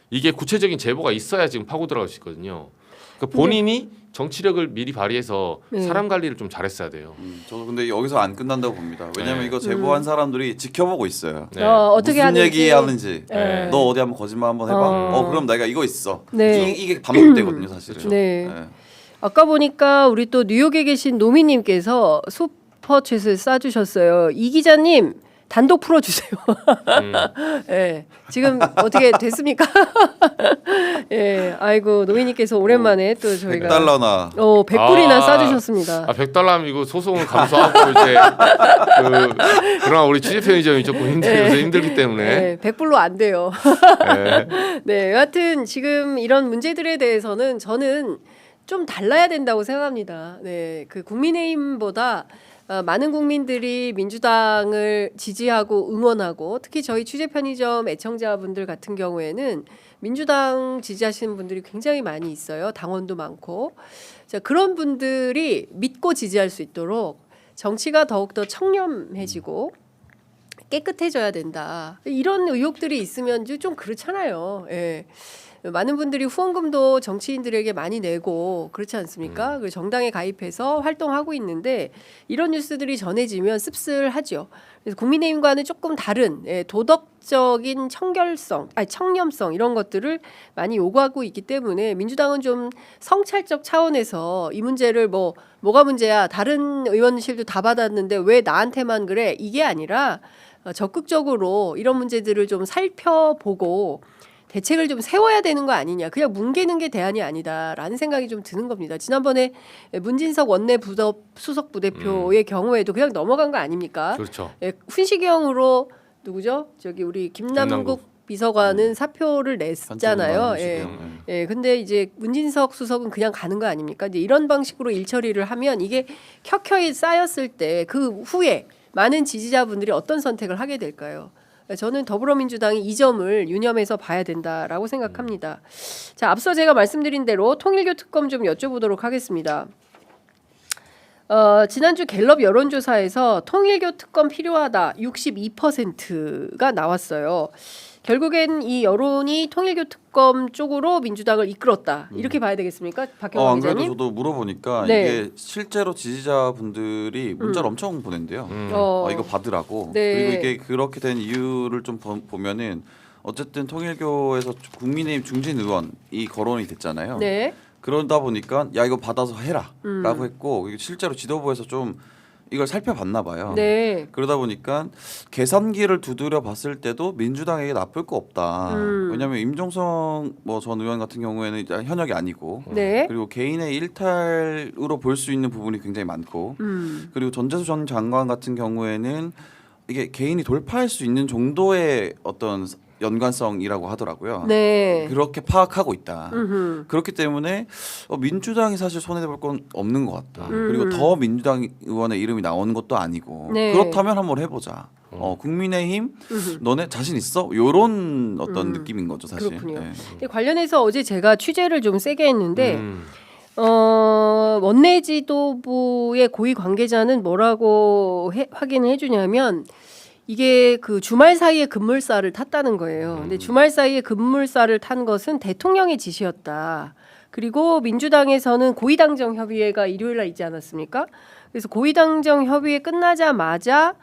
이게 구체적인 제보가 있어야 지금 파고 들어갈 수 있거든요. 그러니까 본인이 정치력을 미리 발휘해서 네. 사람 관리를 좀 잘했어야 돼요. 저도 근데 여기서 안 끝난다고 봅니다. 왜냐면 네. 이거 제보한 사람들이 지켜보고 있어요. 네. 어떻게 무슨 하는지. 얘기하는지. 네. 너 어디 한번 거짓말 한번 해봐. 그럼 내가 이거 있어. 네. 이게 반복되거든요, 사실은. 네. 아까 보니까 우리 또 뉴욕에 계신 노미님께서 슈퍼챗을 쏴주셨어요. 이 기자님 단독 풀어주세요. 예, 지금 어떻게 됐습니까? 예, 아이고 노미님께서 오랜만에 또 저희가 100달러나 100불이나 쏴주셨습니다. 100달러면 이거 소송을 감수하고 이제 그러나 우리 취재 편의점이 조금 힘들기 때문에 네, 100불로 안 돼요. 네. 네, 여하튼 지금 이런 문제들에 대해서는 저는 좀 달라야 된다고 생각합니다. 네, 그 국민의힘보다 많은 국민들이 민주당을 지지하고 응원하고 특히 저희 취재 편의점 애청자분들 같은 경우에는 민주당 지지하시는 분들이 굉장히 많이 있어요. 당원도 많고. 자, 그런 분들이 믿고 지지할 수 있도록 정치가 더욱더 청렴해지고 깨끗해져야 된다. 이런 의혹들이 있으면 좀 그렇잖아요. 예. 많은 분들이 후원금도 정치인들에게 많이 내고 그렇지 않습니까? 그 정당에 가입해서 활동하고 있는데 이런 뉴스들이 전해지면 씁쓸하죠. 그래서 국민의힘과는 조금 다른 도덕적인 청렴성 이런 것들을 많이 요구하고 있기 때문에 민주당은 좀 성찰적 차원에서 이 문제를 뭐가 문제야? 다른 의원실도 다 받았는데 왜 나한테만 그래? 이게 아니라 적극적으로 이런 문제들을 좀 살펴보고 대책을 좀 세워야 되는 거 아니냐. 그냥 뭉개는 게 대안이 아니다라는 생각이 좀 드는 겁니다. 지난번에 문진석 원내 수석 부대표의 경우에도 그냥 넘어간 거 아닙니까? 그렇죠. 훈시경으로 누구죠? 저기 우리 김남국 비서관은 사표를 냈잖아요. 예. 근데 이제 문진석 수석은 그냥 가는 거 아닙니까? 이제 이런 방식으로 일처리를 하면 이게 켜켜이 쌓였을 때 그 후에 많은 지지자분들이 어떤 선택을 하게 될까요? 저는 더불어민주당이 이 점을 유념해서 봐야 된다라고 생각합니다. 자, 앞서 제가 말씀드린 대로 통일교 특검 좀 여쭤보도록 하겠습니다. 지난주 갤럽 여론조사에서 통일교 특검 필요하다 62%가 나왔어요. 결국엔 이 여론이 통일교 특검 쪽으로 민주당을 이끌었다. 이렇게 봐야 되겠습니까? 박형원 안 그래도 기자님. 저도 물어보니까 네. 이게 실제로 지지자분들이 문자를 엄청 보낸대요. 이거 받으라고. 네. 그리고 이게 그렇게 된 이유를 좀 보면은 어쨌든 통일교에서 국민의힘 중진 의원이 거론이 됐잖아요. 네. 그러다 보니까 야 이거 받아서 해라라고 했고 실제로 지도부에서 좀 이걸 살펴봤나 봐요. 네. 그러다 보니까 계산기를 두드려 봤을 때도 민주당에게 나쁠 거 없다. 왜냐하면 임종성 전 의원 같은 경우에는 이제 현역이 아니고 네. 그리고 개인의 일탈으로 볼 수 있는 부분이 굉장히 많고 그리고 전재수 전 장관 같은 경우에는 이게 개인이 돌파할 수 있는 정도의 어떤 연관성이라고 하더라고요. 네. 그렇게 파악하고 있다. 그렇기 때문에 민주당이 사실 손해볼 건 없는 것 같다. 그리고 더 민주당 의원의 이름이 나오는 것도 아니고 네. 그렇다면 한번 해보자. 국민의힘 너네 자신 있어? 이런 어떤 느낌인 거죠 사실. 그렇군요. 네. 관련해서 어제 제가 취재를 좀 세게 했는데 원내 지도부의 고위 관계자는 뭐라고 확인을 해주냐면 이게 그 주말 사이에 급물살을 탔다는 거예요. 근데 주말 사이에 급물살을 탄 것은 대통령의 지시였다. 그리고 민주당에서는 고위당정 협의회가 일요일 날 있지 않았습니까? 그래서 고위당정 협의회 끝나자마자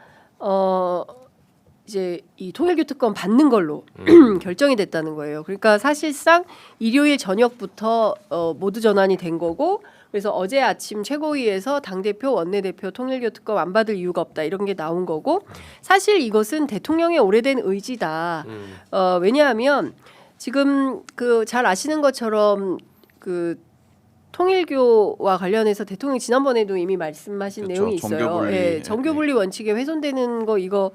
이제 이 통일교 특검 받는 걸로 결정이 됐다는 거예요. 그러니까 사실상 일요일 저녁부터 모두 전환이 된 거고 그래서 어제 아침 최고위에서 당대표, 원내대표 통일교 특검 안 받을 이유가 없다 이런 게 나온 거고 사실 이것은 대통령의 오래된 의지다. 왜냐하면 지금 그 잘 아시는 것처럼 그 통일교와 관련해서 대통령이 지난번에도 이미 말씀하신 그렇죠. 내용이 있어요. 정교분리. 예, 정교분리 원칙에 훼손되는 거 이거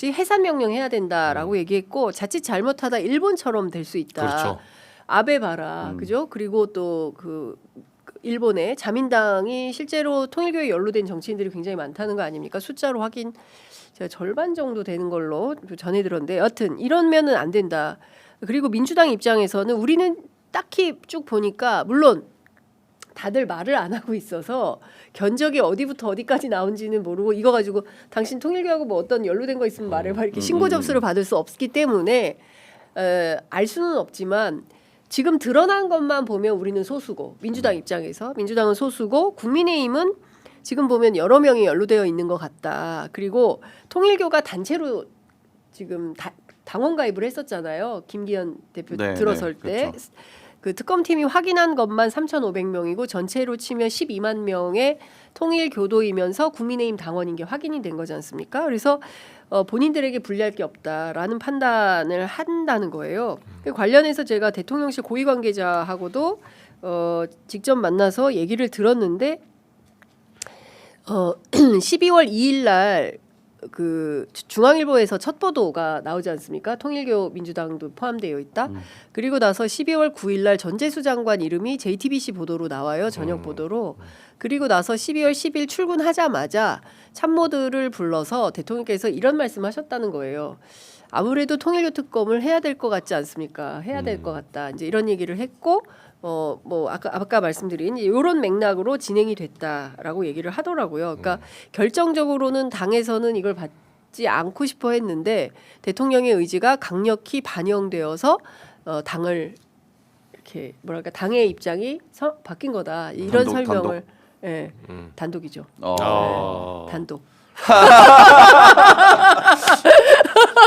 해산 명령해야 된다라고 얘기했고 자칫 잘못하다 일본처럼 될 수 있다. 그렇죠. 아베 봐라, 그죠? 그리고 또 그 일본의 자민당이 실제로 통일교에 연루된 정치인들이 굉장히 많다는 거 아닙니까? 숫자로 확인 제가 절반 정도 되는 걸로 전해 들었는데 여튼 이러면은 안 된다. 그리고 민주당 입장에서는 우리는 딱히 쭉 보니까 물론 다들 말을 안 하고 있어서 견적이 어디부터 어디까지 나온지는 모르고 이거 가지고 당신 통일교하고 뭐 어떤 연루된 거 있으면 말해봐 이렇게 신고 접수를 받을 수 없기 때문에 알 수는 없지만 지금 드러난 것만 보면 우리는 소수고 민주당 입장에서 민주당은 소수고 국민의힘은 지금 보면 여러 명이 연루되어 있는 것 같다. 그리고 통일교가 단체로 지금 당원 가입을 했었잖아요. 김기현 대표 네, 들어설 네, 때. 그렇죠. 그 특검팀이 확인한 것만 3,500명이고 전체로 치면 12만 명의 통일교도이면서 국민의힘 당원인 게 확인이 된 거지 않습니까? 그래서 본인들에게 불리할 게 없다라는 판단을 한다는 거예요. 그 관련해서 제가 대통령실 고위 관계자하고도 직접 만나서 얘기를 들었는데 12월 2일 날 그 중앙일보에서 첫 보도가 나오지 않습니까? 통일교 민주당도 포함되어 있다. 그리고 나서 12월 9일 날 전재수 장관 이름이 JTBC 보도로 나와요. 저녁 보도로. 그리고 나서 12월 10일 출근하자마자 참모들을 불러서 대통령께서 이런 말씀하셨다는 거예요. 아무래도 통일교 특검을 해야 될 것 같지 않습니까? 해야 될 것 같다. 이제 이런 얘기를 했고 뭐 아까 말씀드린 이런 맥락으로 진행이 됐다라고 얘기를 하더라고요. 그러니까 결정적으로는 당에서는 이걸 받지 않고 싶어 했는데 대통령의 의지가 강력히 반영되어서 당을 이렇게 뭐랄까 당의 입장이 바뀐 거다. 이런 설명을 예, 단독이죠. 네, 단독.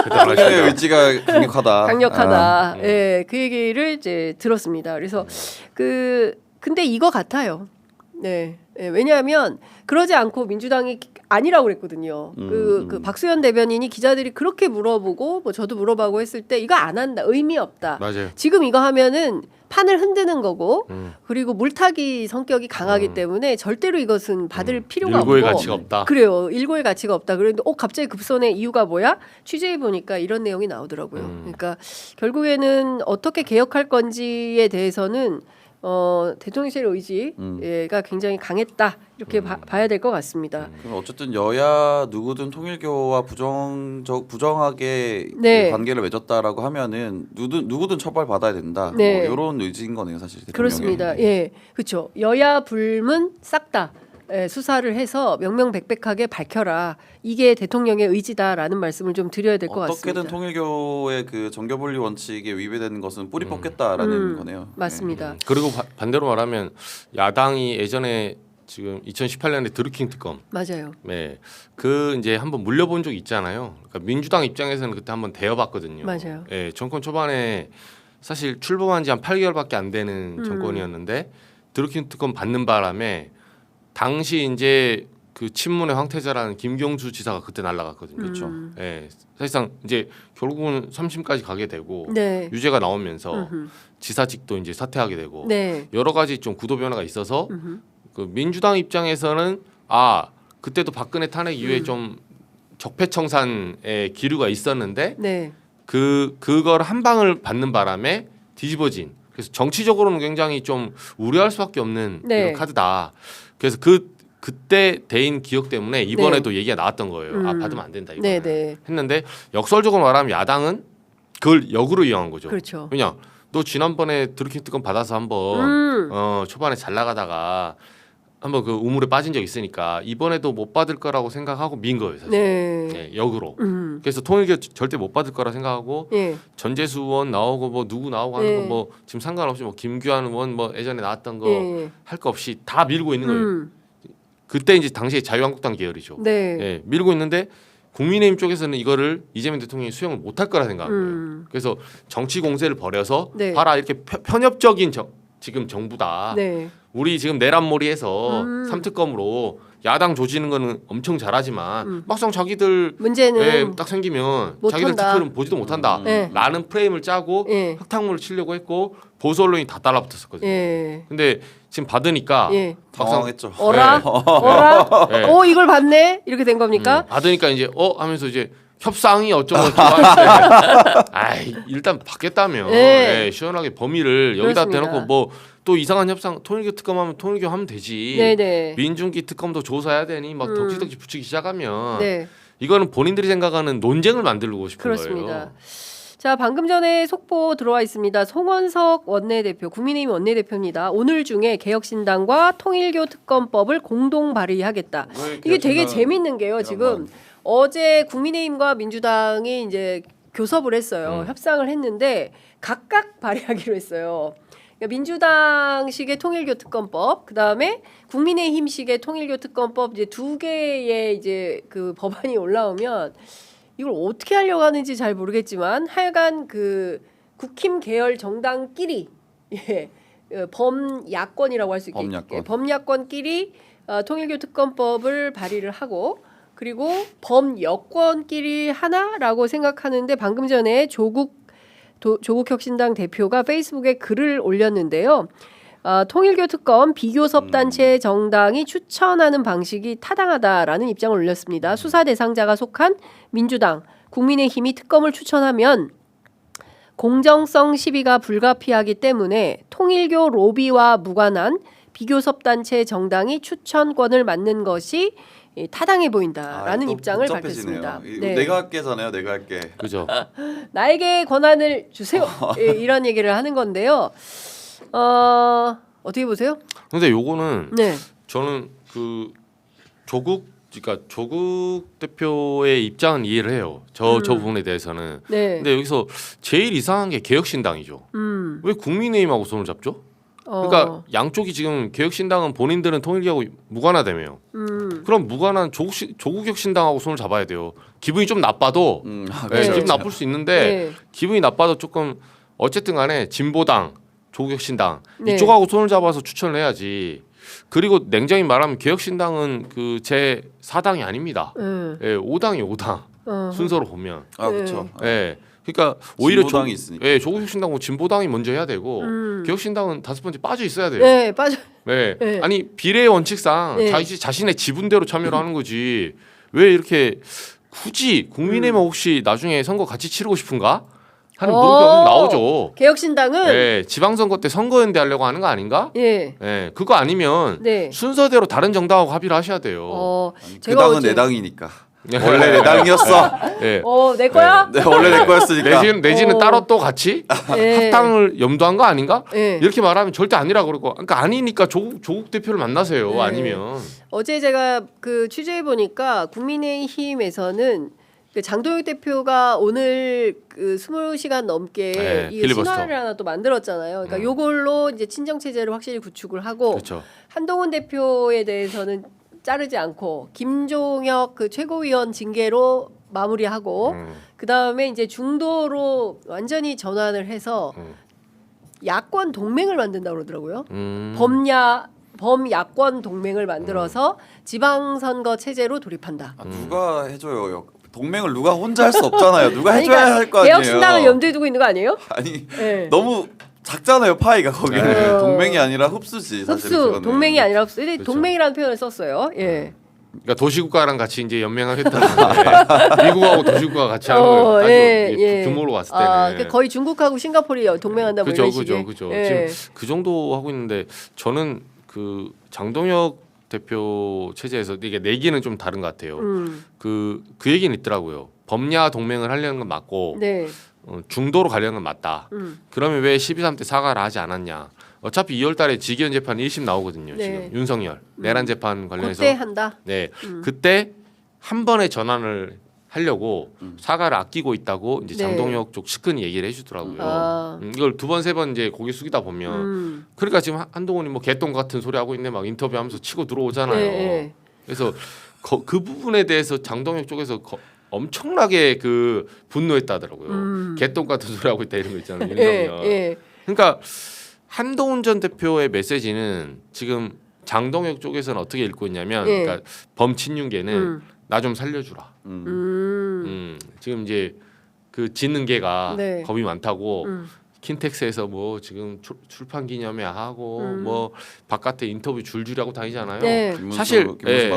대통령의 의지가 강력하다. 강력하다. 예, 그 얘기를 이제 들었습니다. 그래서 근데 이거 같아요. 네. 예, 왜냐하면 그러지 않고 민주당이 아니라고 그랬거든요. 그 박수현 대변인이 기자들이 그렇게 물어보고 뭐 저도 물어보고 했을 때 이거 안 한다. 의미 없다. 맞아요. 지금 이거 하면은 판을 흔드는 거고 그리고 물타기 성격이 강하기 때문에 절대로 이것은 받을 필요가 없고 일고의 가치가 없다. 그래요. 일고의 가치가 없다. 그런데 갑자기 급선의 이유가 뭐야? 취재해 보니까 이런 내용이 나오더라고요. 그러니까 결국에는 어떻게 개혁할 건지에 대해서는 대통령실 의지가 굉장히 강했다 이렇게 봐야 될 것 같습니다. 그럼 어쨌든 여야 누구든 통일교와 부정하게 네. 관계를 맺었다라고 하면은 누구든 처벌 받아야 된다. 네. 뭐 이런 의지인 거네요, 사실. 대통령의. 그렇습니다. 예, 그렇죠. 여야 불문 싹 다 수사를 해서 명명백백하게 밝혀라. 이게 대통령의 의지다라는 말씀을 좀 드려야 될 것 같습니다. 어떻게든 통일교의 그 정교분리 원칙에 위배되는 것은 뿌리 뽑겠다라는 거네요. 맞습니다. 그리고 반대로 말하면 야당이 예전에 지금 2018년에 드루킹 특검 맞아요. 네. 그 이제 한번 물려본 적 있잖아요. 그러니까 민주당 입장에서는 그때 한번 대여봤거든요. 맞아요. 예, 정권 초반에 사실 출범한 지 한 8개월밖에 안 되는 정권이었는데 드루킹 특검 받는 바람에 당시 이제 그 친문의 황태자라는 김경수 지사가 그때 날아갔거든요. 그렇죠. 예, 사실상 이제 결국은 3심까지 가게 되고 네. 유죄가 나오면서 지사직도 이제 사퇴하게 되고 네. 여러 가지 좀 구도 변화가 있어서 그 민주당 입장에서는 그때도 박근혜 탄핵 이후에 좀 적폐청산의 기류가 있었는데 네. 그걸 한 방을 받는 바람에 뒤집어진. 그래서 정치적으로는 굉장히 좀 우려할 수밖에 없는 네. 이런 카드다. 그래서 그때 대인 기억 때문에 이번에도 얘기가 나왔던 거예요. 받으면 안 된다 이거 네, 네. 했는데 역설적으로 말하면 야당은 그걸 역으로 이용한 거죠. 그렇죠. 왜냐 너 지난번에 드루킹 특검 받아서 한번 초반에 잘 나가다가 한번 그 우물에 빠진 적 있으니까 이번에도 못 받을 거라고 생각하고 민 거예요. 사실. 네. 네, 역으로. 그래서 통일교 절대 못 받을 거라 생각하고 예. 전재수 의원 나오고 뭐 누구 나오고 하는 네. 거 뭐 지금 상관없이 뭐 김규환 의원 뭐 예전에 나왔던 거 할 거 예. 없이 다 밀고 있는 거예요. 그때 이제 당시에 자유한국당 계열이죠. 네. 예, 밀고 있는데 국민의힘 쪽에서는 이거를 이재명 대통령이 수용을 못 할 거라 생각한 거예요. 그래서 정치 공세를 벌여서 네. 봐라 이렇게 편협적인 지금 정부다. 네. 우리 지금 내란몰이해서 삼특검으로 야당 조지는 거는 엄청 잘하지만 막상 자기들 문제는 딱 생기면 못 자기들 한다. 투표는 보지도 못한다. 네. 라는 프레임을 짜고 예. 흙탕물을 치려고 했고 보수 언론이 다 달라붙었었거든요. 예. 근데 지금 받으니까 예. 당황했죠. 어라? 네. 어라? 네. 이걸 받네? 이렇게 된 겁니까? 받으니까 이제 하면서 이제 협상이 어쩌고 저쩌고 하는데 일단 받겠다면 네. 시원하게 범위를 여기다 그렇습니다. 대놓고 뭐 또 이상한 협상 통일교 특검하면 통일교 하면 되지. 네네. 민중기 특검도 조사해야 되니 막 덕지덕지 붙이기 시작하면 네. 이거는 본인들이 생각하는 논쟁을 만들고 싶은 그렇습니다. 거예요. 자, 방금 전에 속보 들어와 있습니다. 송원석 원내대표, 국민의힘 원내대표입니다. 오늘 중에 개혁신당과 통일교 특검법을 공동 발의하겠다. 이게 되게 재밌는 게요. 지금 어제 국민의힘과 민주당이 이제 교섭을 했어요. 협상을 했는데 각각 발의하기로 했어요. 그러니까 민주당식의 통일교 특검법, 그 다음에 국민의힘식의 통일교 특검법 이제 두 개의 이제 그 법안이 올라오면 이걸 어떻게 하려고 하는지 잘 모르겠지만 하여간 그 국힘 계열 정당끼리 예, 범야권이라고 할 수 있게 범야권. 범야권끼리 통일교 특검법을 발의를 하고 그리고 범여권끼리 하나라고 생각하는데 방금 전에 조국혁신당 대표가 페이스북에 글을 올렸는데요. 통일교 특검 비교섭 단체 정당이 추천하는 방식이 타당하다라는 입장을 올렸습니다. 수사 대상자가 속한 민주당, 국민의힘이 특검을 추천하면 공정성 시비가 불가피하기 때문에 통일교 로비와 무관한 비교섭 단체 정당이 추천권을 맡는 것이 타당해 보인다라는 입장을 밝혔습니다. 네. 내가 할게잖아요. 내가 할게. 그죠? 나에게 권한을 주세요. 예, 이런 얘기를 하는 건데요. 어떻게 보세요? 근데 요거는 네. 저는 그러니까 조국 대표의 입장은 이해를 해요. 저 부분에 대해서는. 네. 근데 여기서 제일 이상한 게 개혁신당이죠. 왜 국민의힘하고 손을 잡죠? 그러니까 양쪽이 지금 개혁신당은 본인들은 통일교하고 무관하다며요. 그럼 무관한 조국혁신당하고 손을 잡아야 돼요. 기분이 좀 나빠도 그렇죠. 기분 나쁠 수 있는데 기분이 나빠도 조금 어쨌든 간에 진보당, 조국혁신당 이쪽하고 손을 잡아서 추천을 해야지. 그리고 냉정히 말하면 개혁신당은 그 제 4당이 아닙니다. 5당이 5당 순서로 보면. 그렇죠. 그러니까 오히려 진보당이 있으니까. 조국혁신당은 진보당이 먼저 해야 되고 개혁신당은 5번째 빠져 있어야 돼요. 네, 빠져. 아니 비례의 원칙상 자신의 지분대로 참여를 하는 거지 왜 이렇게 굳이 국민의힘 혹시 나중에 선거 같이 치르고 싶은가 하는 물음이 나오죠. 개혁신당은 지방선거 때 선거연대 하려고 하는 거 아닌가? 그거 아니면 순서대로 다른 정당하고 합의를 하셔야 돼요. 그 당은 내 당이니까. 원래 내 당이었어. 내 거야? 네, 원래 내 거였으니까. 내지는 따로 또 같이 합당을 염두한 거 아닌가? 이렇게 말하면 절대 아니라 그러고, 그러니까 아니니까 조국 대표를 만나세요. 아니면 어제 제가 그 취재해 보니까 국민의힘에서는 그 장동혁 대표가 오늘 그 20시간 넘게 이 필리버스터. 신화를 하나 또 만들었잖아요. 그러니까 요걸로 이제 친정 체제를 확실히 구축을 하고 그렇죠. 한동훈 대표에 대해서는 자르지 않고 김종혁 그 최고위원 징계로 마무리하고 그 다음에 이제 중도로 완전히 전환을 해서 야권 동맹을 만든다고 그러더라고요. 범야권 동맹을 만들어서 지방선거 체제로 돌입한다. 누가 해줘요? 동맹을 누가 혼자 할 수 없잖아요. 누가 해줘야 할 거 아니에요. 개혁신당을 염두에 두고 있는 거 아니에요? 아니 너무 작잖아요. 파이가 거기는. 동맹이 아니라 흡수지. 사실 흡수. 동맹이 아니라 흡수. 그렇죠. 동맹이라는 표현을 썼어요. 그러니까 도시국가랑 같이 이제 연맹을 했다는데 미국하고 도시국가가 같이 하는 걸 아주 규모로 봤을 때는 그러니까 거의 중국하고 싱가포르이 동맹한다 뭐 이런 식의. 그죠. 지금 그 정도 하고 있는데 저는 그 장동혁 대표 체제에서 이게 내기는 좀 다른 것 같아요. 그 얘기는 있더라고요. 범야 동맹을 하려는 건 맞고 중도로 가려는 건 맞다. 그러면 왜 12.3 때 사과를 하지 않았냐? 어차피 2월달에 직위원 재판 1심 나오거든요. 지금 윤석열 내란 재판 관련해서 그때 한다. 그때 한 번에 전환을 하려고 사과를 아끼고 있다고 이제 장동혁 쪽 측근이 얘기를 해주더라고요. 이걸 두 번 세 번 이제 고개 숙이다 보면 그러니까 지금 한동훈이 뭐 개똥 같은 소리 하고 있네 막 인터뷰하면서 치고 들어오잖아요. 그래서 그 부분에 대해서 장동혁 쪽에서 엄청나게 그 분노했다더라고요. 개똥 같은 소리 하고 있다 이런 거 있잖아요. 윤석열. 그러니까 한동훈 전 대표의 메시지는 지금 장동혁 쪽에서는 어떻게 읽고 있냐면 그러니까 범친윤계는 나 좀 살려주라. 지금 이제 그 짓는개가 겁이 많다고 킨텍스에서 뭐 지금 출판 기념회 하고 뭐 바깥에 인터뷰 줄줄이 하고 다니잖아요. 사실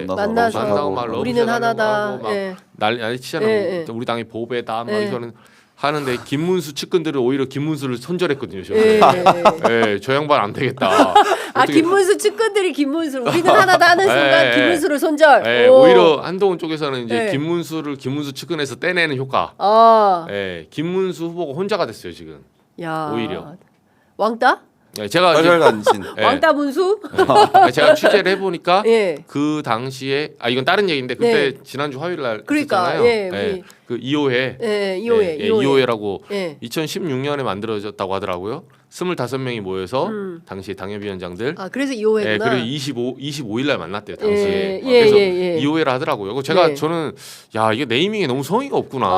만나서 막 우리는 하나다. 난리 치잖아요. 우리 당이 보배다 막 이거는 하는데 김문수 측근들은 오히려 김문수를 손절했거든요. 예. 저 양반 안 되겠다. 아 김문수 측근들이 김문수 우리는 하나다 하는 순간 예. 김문수를 손절. 예, 오. 오히려 한동훈 쪽에서는 이제 예. 김문수 측근에서 떼내는 효과. 아, 김문수 후보가 혼자가 됐어요 지금. 야. 오히려. 왕따? 예, 제가 이제 혈혈단신. 예, 왕따 문수? 제가 취재를 해보니까 예. 그 당시에 이건 다른 얘기인데 그때 네. 지난주 화요일 날 그러니까, 있었잖아요. 예, 우리. 그 이호회. 예, 이호회. 이호회라고 예. 2016년에 만들어졌다고 하더라고요. 25명이 모여서 당시 당협위원장들. 아 그래서 이호회구나. 그리고 25일 날 만났대요 당시에. 예, 그래서 예. 이호회라 하더라고요. 그거 제가 네. 저는 야 이게 네이밍에 너무 성의가 없구나.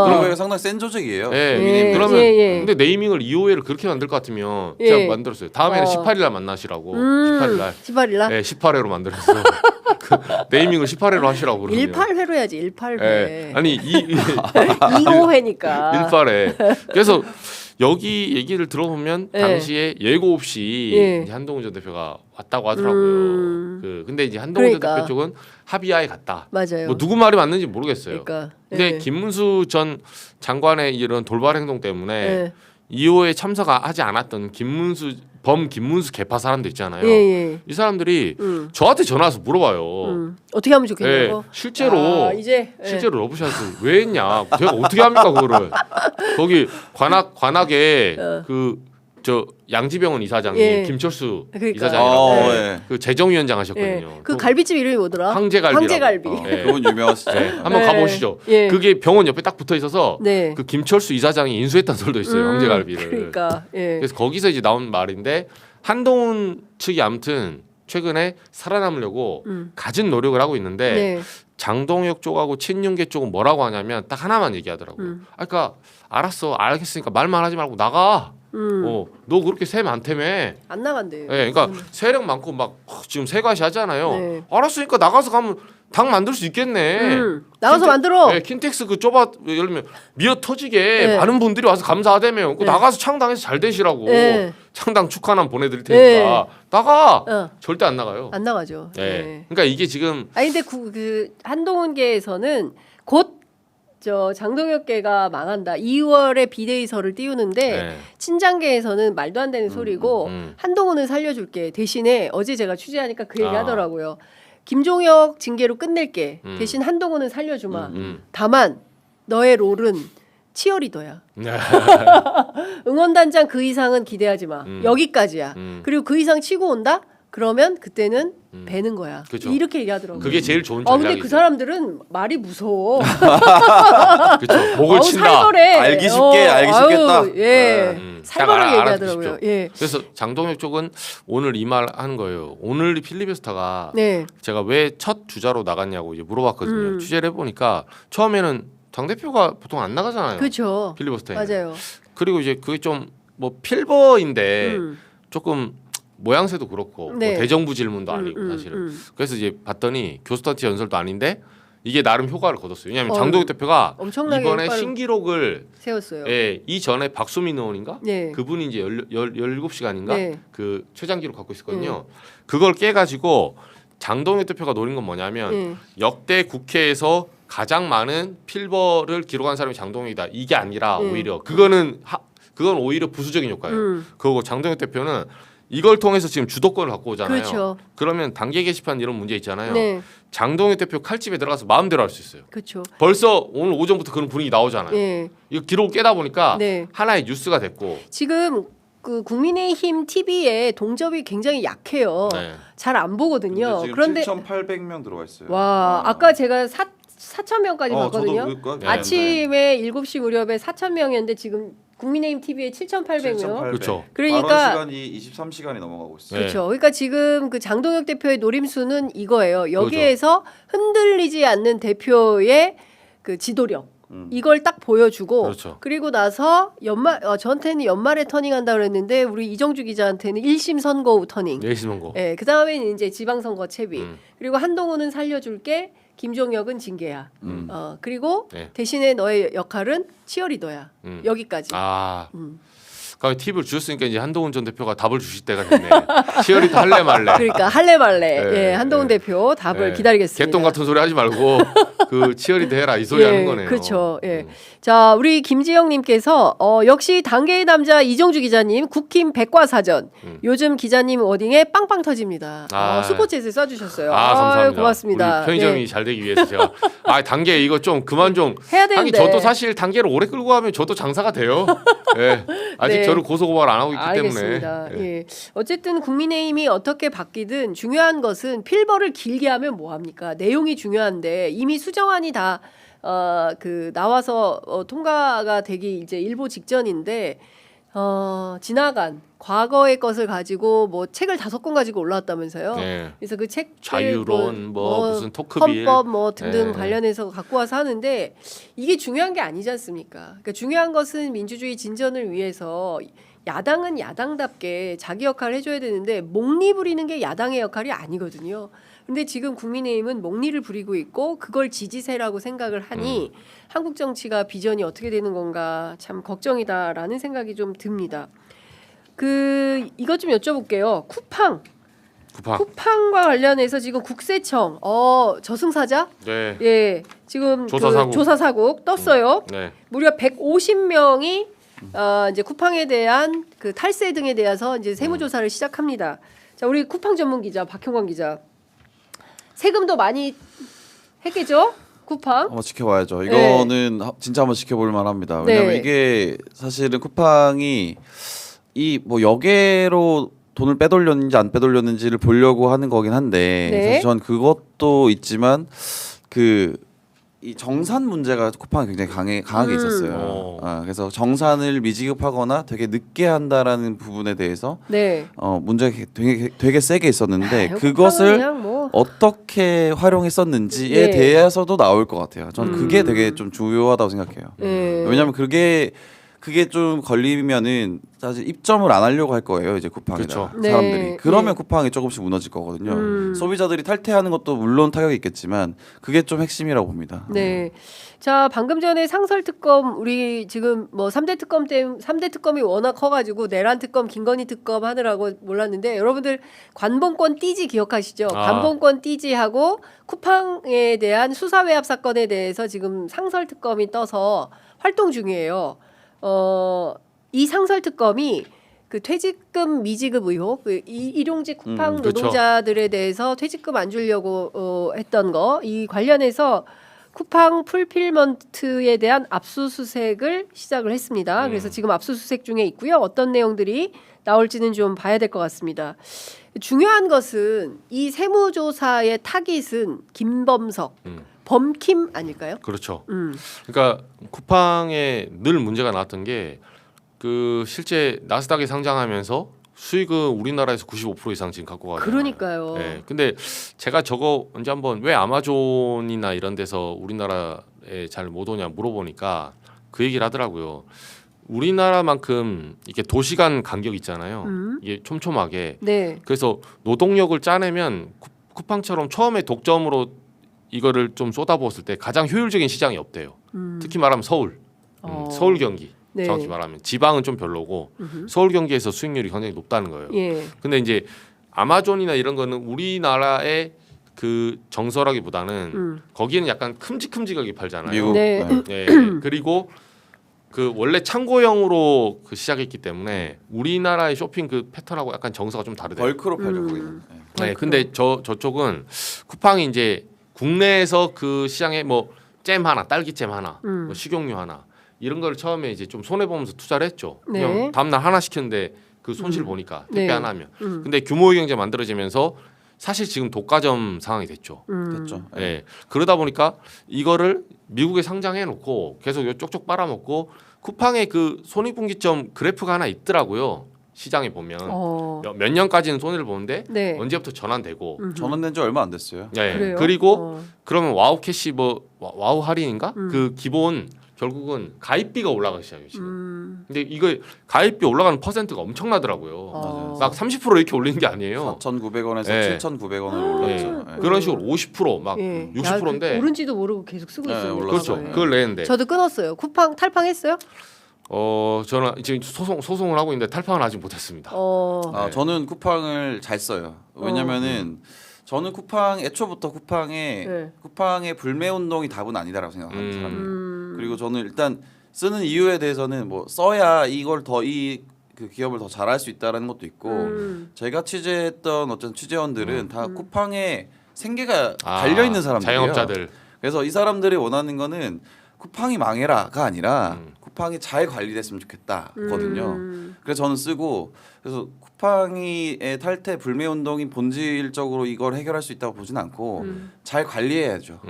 그런 그러면 거 상당히 센 조직이에요. 예, 예, 그러면 예. 근데 네이밍을 이호회를 그렇게 만들 것 같으면 예. 제가 만들었어요. 다음에는 18일 날 만나시라고. 18일 날. 18일 날. 네, 18회로 만들었어요. 그 네이밍을 18회로 하시라고 그러면. 18회로 해야지 18회. 예. 아니 2호회니까. 18회. 그래서 여기 얘기를 들어보면 예. 당시에 예고 없이 예. 이제 한동훈 전 대표가 왔다고 하더라고요. 근데 이제 한동훈 전 그러니까. 대표 쪽은 합의하에 갔다. 맞아요. 뭐 누구 말이 맞는지 모르겠어요. 그러니까. 근데 예. 김문수 전 장관의 이런 돌발 행동 때문에 예. 2호에 참석하지 않았던 김문수 개파 사람들 있잖아요. 예. 이 사람들이 저한테 전화 와서 물어봐요. 어떻게 하면 좋겠냐고. 예, 실제로 실제로 러브샷을 왜 했냐? 제가 어떻게 합니까 그거를? 거기 관악에 저 양지병원 이사장이 예. 김철수 그러니까. 이사장이라고 예. 그 재정위원장 예. 하셨거든요. 그 갈비집 이름이 뭐더라? 황제갈비라고. 황제갈비. 예. 그분 유명하시죠. 한번 예. 가보시죠. 예. 그게 병원 옆에 딱 붙어 있어서 네. 그 김철수 이사장이 인수했다는 설도 있어요. 황제갈비를. 그러니까. 예. 그래서 거기서 이제 나온 말인데 한동훈 측이 아무튼 최근에 살아남으려고 갖은 노력을 하고 있는데 네. 장동혁 쪽하고 친윤계 쪽은 뭐라고 하냐면 딱 하나만 얘기하더라고요. 그러니까 알았어, 알겠으니까 말만 하지 말고 나가. 너 그렇게 세 많다며. 안 나간대요. 예, 그러니까 세력 많고 막 지금 세가시 하잖아요. 네. 알았으니까 나가서 가면 당 만들 수 있겠네. 나가서 만들어. 네, 킨텍스 그 좁아 예를 들면 미어 터지게 네. 많은 분들이 와서 감사하다며. 그 네. 나가서 창당해서 잘 되시라고. 네. 창당 축하남 보내드릴 테니까 나가. 절대 안 나가요. 안 나가죠. 예. 네. 그러니까 이게 지금 아니 근데 그 한동훈계에서는 곧 저 장동혁계가 망한다. 2월에 비대위설을 띄우는데 네. 친장계에서는 말도 안 되는 소리고 한동훈은 살려줄게. 대신에 어제 제가 취재하니까 그 얘기 하더라고요. 김종혁 징계로 끝낼게. 대신 한동훈은 살려주마. 다만 너의 롤은 치어리더야. 응원단장 그 이상은 기대하지 마. 여기까지야. 그리고 그 이상 치고 온다? 그러면 그때는 배는 거야. 그쵸. 이렇게 얘기하더라고요. 그게 제일 좋은 아 전략이죠. 근데 그 사람들은 말이 무서워. 그쵸. 목을 친다. 살벌해. 알기 쉽게, 알기 쉽겠다. 아유, 예. 딱 살벌하게 알아두십시오. 얘기하더라고요. 예. 그래서 장동혁 쪽은 오늘 이 말 하는 거예요. 오늘 필리버스터가 네. 제가 왜 첫 주자로 나갔냐고 이제 물어봤거든요. 취재를 해보니까 처음에는 당 대표가 보통 안 나가잖아요. 그렇죠. 필리버스터에. 맞아요. 그리고 이제 그게 좀 뭐 필버인데 조금 모양새도 그렇고 네. 뭐 대정부 질문도 아니고 사실은. 그래서 이제 봤더니 교수단체 연설도 아닌데 이게 나름 효과를 거뒀어요. 왜냐하면 장동혁 대표가 엄청나게 이번에 효과를 신기록을 세웠어요. 이전에 박수민 의원인가? 네. 그분이 이제 17시간인가? 네. 그 최장 기록 갖고 있었거든요. 그걸 깨가지고 장동혁 대표가 노린 건 뭐냐면 네. 역대 국회에서 가장 많은 필버를 기록한 사람이 장동혁이다. 이게 아니라 오히려 그건 오히려 부수적인 효과예요. 그리고 장동혁 대표는 이걸 통해서 지금 주도권을 갖고 오잖아요. 그렇죠. 그러면 단계 게시판 이런 문제 있잖아요. 네. 장동혁 대표 칼집에 들어가서 마음대로 할 수 있어요. 그렇죠. 벌써 오늘 오전부터 그런 분위기 나오잖아요. 예. 이거 기록을 깨다 보니까 네. 하나의 뉴스가 됐고. 지금 그 국민의힘 TV에 동접이 굉장히 약해요. 네. 잘 안 보거든요. 지금 그런데 7,800명 들어와 있어요. 와, 아까 제가 4,000명까지 봤거든요. 저도 그럴 거야. 아침에 7시 무렵에 4,000명이었는데 지금 국민의힘 TV에 7,800명. 그렇죠. 그러니까 발언 시간이 23시간이 넘어가고 있어요. 네. 그렇죠. 그러니까 지금 그 장동혁 대표의 노림수는 이거예요. 여기에서 흔들리지 않는 대표의 그 지도력. 이걸 딱 보여주고 그렇죠. 그리고 나서 저한테는 연말에 터닝한다 그랬는데 우리 이정주 기자한테는 1심 선거 후 터닝. 내시는 거. 예, 그다음에는 이제 지방선거 채비. 그리고 한동훈은 살려줄게. 김종혁은 징계야. 그리고 네. 대신에 너의 역할은 치어리더야. 여기까지. 아. 그러니까 팁을 주셨으니까 이제 한동훈 전 대표가 답을 주실 때가 됐네. 치어리도 할래 말래. 그러니까 할래 말래. 네, 예, 한동훈 네. 대표 답을 네. 기다리겠습니다. 개똥 같은 소리 하지 말고 그 치어리더 해라 이 소리 하는 거네요. 그렇죠. 예. 자, 우리 김지영님께서 역시 단계의 남자 이정주 기자님 국힘 백과사전. 요즘 기자님 워딩에 빵빵 터집니다. 슈퍼챗을 써주셨어요. 감사합니다. 고맙습니다. 우리 편의점이 예. 잘 되기 위해서 제가 단계 이거 좀 그만 좀 해야 되는데. 저도 사실 단계를 오래 끌고 가면 저도 장사가 돼요. 예. 아직 네. 저를 고소고발 안 하고 있기 알겠습니다. 때문에. 예. 어쨌든 국민의힘이 어떻게 바뀌든 중요한 것은 필버를 길게 하면 뭐 합니까? 내용이 중요한데 이미 수정안이 다 나와서 통과가 되기 이제 일보 직전인데 지나간 과거의 것을 가지고 뭐 책을 5권 가지고 올라왔다면서요. 네. 그래서 그 책 자유론 무슨 토크빌 헌법 뭐 등등 네. 관련해서 갖고 와서 하는데 이게 중요한 게 아니지 않습니까? 그러니까 중요한 것은 민주주의 진전을 위해서 야당은 야당답게 자기 역할을 해줘야 되는데 목리 부리는 게 야당의 역할이 아니거든요. 근데 지금 국민의힘은 목리를 부리고 있고 그걸 지지세라고 생각을 하니 한국 정치가 비전이 어떻게 되는 건가 참 걱정이다라는 생각이 좀 듭니다. 이것 좀 여쭤볼게요. 쿠팡과 관련해서 지금 국세청 저승사자 네. 예 지금 조사사국 떴어요. 네. 무려 150명이 이제 쿠팡에 대한 그 탈세 등에 대해서 이제 세무조사를 시작합니다. 자, 우리 쿠팡 전문 기자 박형광 기자. 세금도 많이 했겠죠? 쿠팡. 한번 지켜봐야죠. 이거는 진짜 한번 지켜볼 만합니다. 왜냐면 네. 이게 사실은 쿠팡이 이 뭐 여계로 돈을 빼돌렸는지 안 빼돌렸는지를 보려고 하는 거긴 한데 네. 사실 전 그것도 있지만 이 정산 문제가 쿠팡에 굉장히 강하게 있었어요. 그래서 정산을 미지급하거나 되게 늦게 한다라는 부분에 대해서 네. 문제가 되게 세게 있었는데 쿠팡은 그것을 그냥 뭐. 어떻게 활용했었는지에 예. 대해서도 나올 것 같아요. 저는 그게 되게 좀 중요하다고 생각해요. 예. 왜냐하면 그게 좀 걸리면은 사실 입점을 안 하려고 할 거예요. 이제 쿠팡에다 그쵸. 사람들이. 네. 그러면 네. 쿠팡이 조금씩 무너질 거거든요. 소비자들이 탈퇴하는 것도 물론 타격이 있겠지만 그게 좀 핵심이라고 봅니다. 네. 자, 방금 전에 상설 특검 우리 지금 뭐 3대 특검이 워낙 커 가지고 내란 특검, 김건희 특검 하느라고 몰랐는데 여러분들 관봉권 띠지 기억하시죠? 관봉권 띠지하고 쿠팡에 대한 수사 외압 사건에 대해서 지금 상설 특검이 떠서 활동 중이에요. 이 상설 특검이 그 퇴직금 미지급 의혹, 일용직 쿠팡 노동자들에 대해서 퇴직금 안 주려고 했던 거, 이 관련해서 쿠팡 풀필먼트에 대한 압수수색을 시작을 했습니다. 그래서 지금 압수수색 중에 있고요. 어떤 내용들이 나올지는 좀 봐야 될 것 같습니다. 중요한 것은 이 세무조사의 타깃은 김범석, 범킴 아닐까요? 그렇죠. 그러니까 쿠팡에 늘 문제가 나왔던 게 실제 나스닥에 상장하면서 수익은 우리나라에서 95% 이상 지금 갖고 가요. 그러니까요. 네, 근데 제가 저거 언제 한번 왜 아마존이나 이런 데서 우리나라에 잘 못 오냐 물어보니까 그 얘기를 하더라고요. 우리나라만큼 이게 도시 간 간격 있잖아요. 이게 촘촘하게. 네. 그래서 노동력을 짜내면 쿠팡처럼 처음에 독점으로 이거를 좀 쏟아부었을 때 가장 효율적인 시장이 없대요. 특히 말하면 서울, 서울 경기. 네. 정확히 말하면 지방은 좀 별로고 서울 경기에서 수익률이 굉장히 높다는 거예요. 예. 근데 이제 아마존이나 이런 거는 우리나라의 그 정서라기보다는 거기는 약간 큼직큼직하게 팔잖아요. 미국. 네. 네. 그리고 그 원래 창고형으로 시작했기 때문에 우리나라의 쇼핑 그 패턴하고 약간 정서가 좀 다르대요. 벌크로 팔려 거기는. 네. 근데 저쪽은 쿠팡이 이제 국내에서 그 시장에 뭐 잼 하나, 딸기잼 하나, 뭐 식용유 하나 이런 걸 처음에 이제 좀 손해 보면서 투자를 했죠. 네. 그냥 다음날 하나 시켰는데 그 손실 보니까 택배 네. 하나 하면. 근데 규모의 경제 만들어지면서 사실 지금 독과점 상황이 됐죠. 됐죠. 네. 그러다 보니까 이거를 미국에 상장해 놓고 계속 요 쪽쪽 빨아먹고 쿠팡의 그 손익분기점 그래프가 하나 있더라고요. 시장에 보면 몇 년까지는 손해를 보는데 네. 언제부터 전환되고 전환된 지 얼마 안 됐어요. 네. 그래요? 그리고 그러면 와우 캐시 뭐 와우 할인인가? 그 기본 결국은 가입비가 올라가기 시작해요 지금. 근데 이거 가입비 올라가는 퍼센트가 엄청나더라고요. 막 30% 이렇게 올리는 게 아니에요. 4,900원에서 네. 7,900원으로 네. 올랐죠. 네. 그런 식으로 50%막 예. 60%인데 오른지도 모르고 계속 쓰고 네, 있어요. 그렇죠. 예. 그걸 내는데 저도 끊었어요. 쿠팡 탈팡했어요? 저는 지금 소송을 하고 있는데 탈팡은 아직 못했습니다. 저는 쿠팡을 잘 써요. 왜냐면은 저는 쿠팡 애초부터 네. 쿠팡의 불매 운동이 답은 아니다라고 생각하는 사람이에요. 그리고 저는 일단 쓰는 이유에 대해서는 뭐 써야 이걸 더 그 기업을 더 잘할 수 있다라는 것도 있고 제가 취재했던 어떤 취재원들은 다 쿠팡에 생계가 달려 있는 사람들이에요. 자영업자들. 그래서 이 사람들이 원하는 쿠팡이 망해라가 아니라 쿠팡이 잘 관리됐으면 좋겠다거든요. 그래서 저는 쓰고 그래서 쿠팡이의 탈퇴 불매 운동이 본질적으로 이걸 해결할 수 있다고 보진 않고 잘 관리해야죠.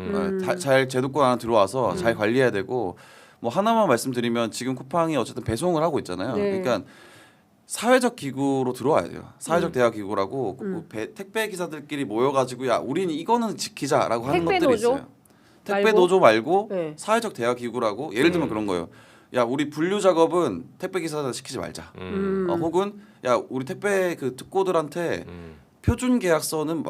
잘 제도권 안에 들어와서 잘 관리해야 되고 뭐 하나만 말씀드리면 지금 쿠팡이 어쨌든 배송을 하고 있잖아요. 네. 그러니까 사회적 기구로 들어와야 돼요. 사회적 대화 기구라고 택배 기사들끼리 모여가지고 야 우리는 이거는 지키자라고 하는 택배 것들이 노조? 있어요. 택배 말고? 노조 말고 네. 사회적 대화 기구라고 예를 들면 그런 거예요. 야 우리 분류 작업은 택배 기사들 시키지 말자. 혹은 야 우리 택배 그 특고들한테 표준 계약서는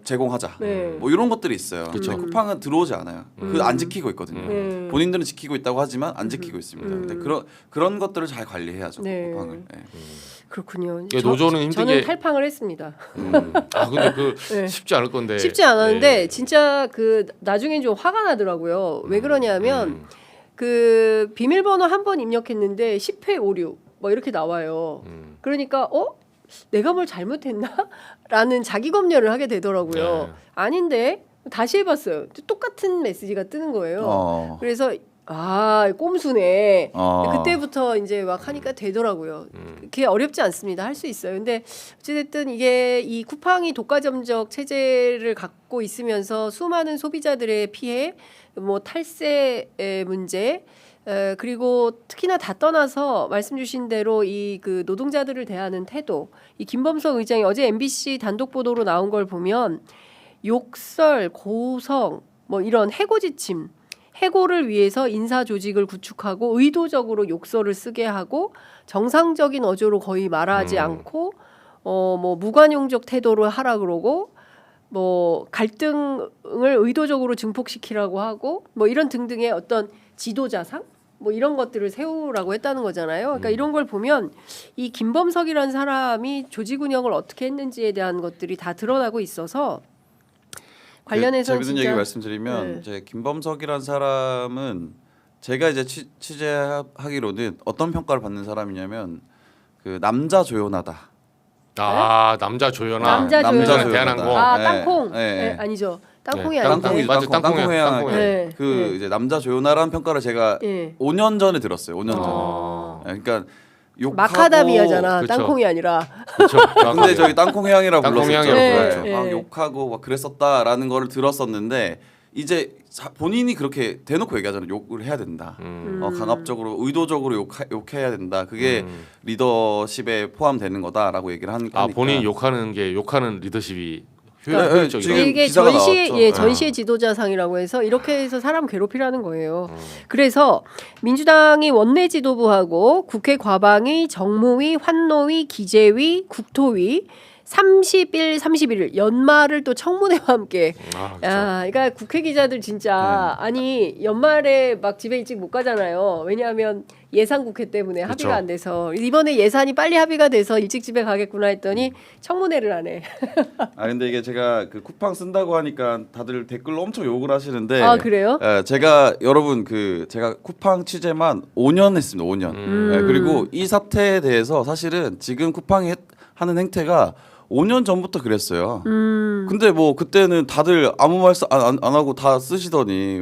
제공하자. 네. 뭐 이런 것들이 있어요. 그쵸. 쿠팡은 들어오지 않아요. 그 안 지키고 있거든요. 네. 본인들은 지키고 있다고 하지만 안 지키고 있습니다. 근데 그런 것들을 잘 관리해야죠. 네. 쿠팡을. 네. 그렇군요. 이게 노조는 힘들게- 저는 탈팡을 했습니다. 아 근데 그 네. 쉽지 않을 건데. 쉽지 않았는데 네. 진짜 그 나중엔 좀 화가 나더라고요. 왜 그러냐면 그 비밀번호 한 번 입력했는데 10회 오류 뭐 이렇게 나와요. 그러니까 내가 뭘 잘못했나? 라는 자기 검열을 하게 되더라고요. 네. 아닌데 다시 해봤어요. 똑같은 메시지가 뜨는 거예요. 그래서 꼼수네. 그때부터 이제 막 하니까 되더라고요. 그게 어렵지 않습니다. 할 수 있어요. 근데 어찌됐든 이게 이 쿠팡이 독과점적 체제를 갖고 있으면서 수많은 소비자들의 피해, 뭐 탈세의 문제, 그리고 특히나 다 떠나서 말씀 주신 대로 이 그 노동자들을 대하는 태도, 이 김범석 의장이 어제 MBC 단독 보도로 나온 걸 보면 욕설, 고성, 뭐 이런 해고지침, 해고를 위해서 인사 조직을 구축하고 의도적으로 욕설을 쓰게 하고 정상적인 어조로 거의 말하지 않고 뭐 무관용적 태도를 하라 그러고 뭐 갈등을 의도적으로 증폭시키라고 하고 뭐 이런 등등의 어떤 지도자상 뭐 이런 것들을 세우라고 했다는 거잖아요. 그러니까 이런 걸 보면 이 김범석이라는 사람이 조직 운영을 어떻게 했는지에 대한 것들이 다 드러나고 있어서 관련해서 재밌는 진짜 얘기 말씀드리면 네. 이제 김범석이란 사람은 제가 이제 취재하기로는 어떤 평가를 받는 사람이냐면 그 남자 조연하다. 남자 조연아. 남자 남자 조연아. 조연하다. 대한항공. 땅콩 네, 네. 아니죠. 땅콩이 네, 아닌데. 땅콩이죠. 맞아, 땅콩이야, 땅콩 회항. 땅콩이야. 네. 그 네. 이제 남자 조연아라는 평가를 제가 예. 5년 전에 들었어요. 5년 전에. 아. 그러니까 욕하고 마카다미아잖아. 그쵸. 땅콩이 아니라. 그렇죠. 근데 저희 땅콩 회항이라고 땅콩 불렀었죠. 회항이라고 그렇죠. 불렀죠. 막 네. 욕하고 막 그랬었다라는 거를 들었었는데 이제 본인이 그렇게 대놓고 얘기하잖아요. 욕을 해야 된다. 강압적으로 의도적으로 욕해야 된다. 그게 리더십에 포함되는 거다라고 얘기를 하니까. 본인이 욕하는 게 욕하는 리더십이 그러니까 효율적이다. 지금 이게 기사가 전시의 나왔죠. 전시의 지도자상이라고 해서 이렇게 해서 사람 괴롭히라는 거예요. 그래서 민주당이 원내 지도부하고 국회 과방위, 정무위, 환노위, 기재위, 국토위 30일, 31일 연말을 또 청문회와 함께. 그렇죠. 그러니까 국회 기자들 진짜 아니 연말에 막 집에 일찍 못 가잖아요. 왜냐하면 예산 국회 때문에 합의가 그쵸. 안 돼서 이번에 예산이 빨리 합의가 돼서 일찍 집에 가겠구나 했더니 청문회를 안 해. 근데 이게 제가 그 쿠팡 쓴다고 하니까 다들 댓글로 엄청 욕을 하시는데. 그래요? 제가 여러분 제가 쿠팡 취재만 5년 했습니다. 5년. 그리고 이 사태에 대해서 사실은 지금 쿠팡이 하는 행태가 5년 전부터 그랬어요. 근데 뭐 그때는 다들 아무 말 안 하고 다 쓰시더니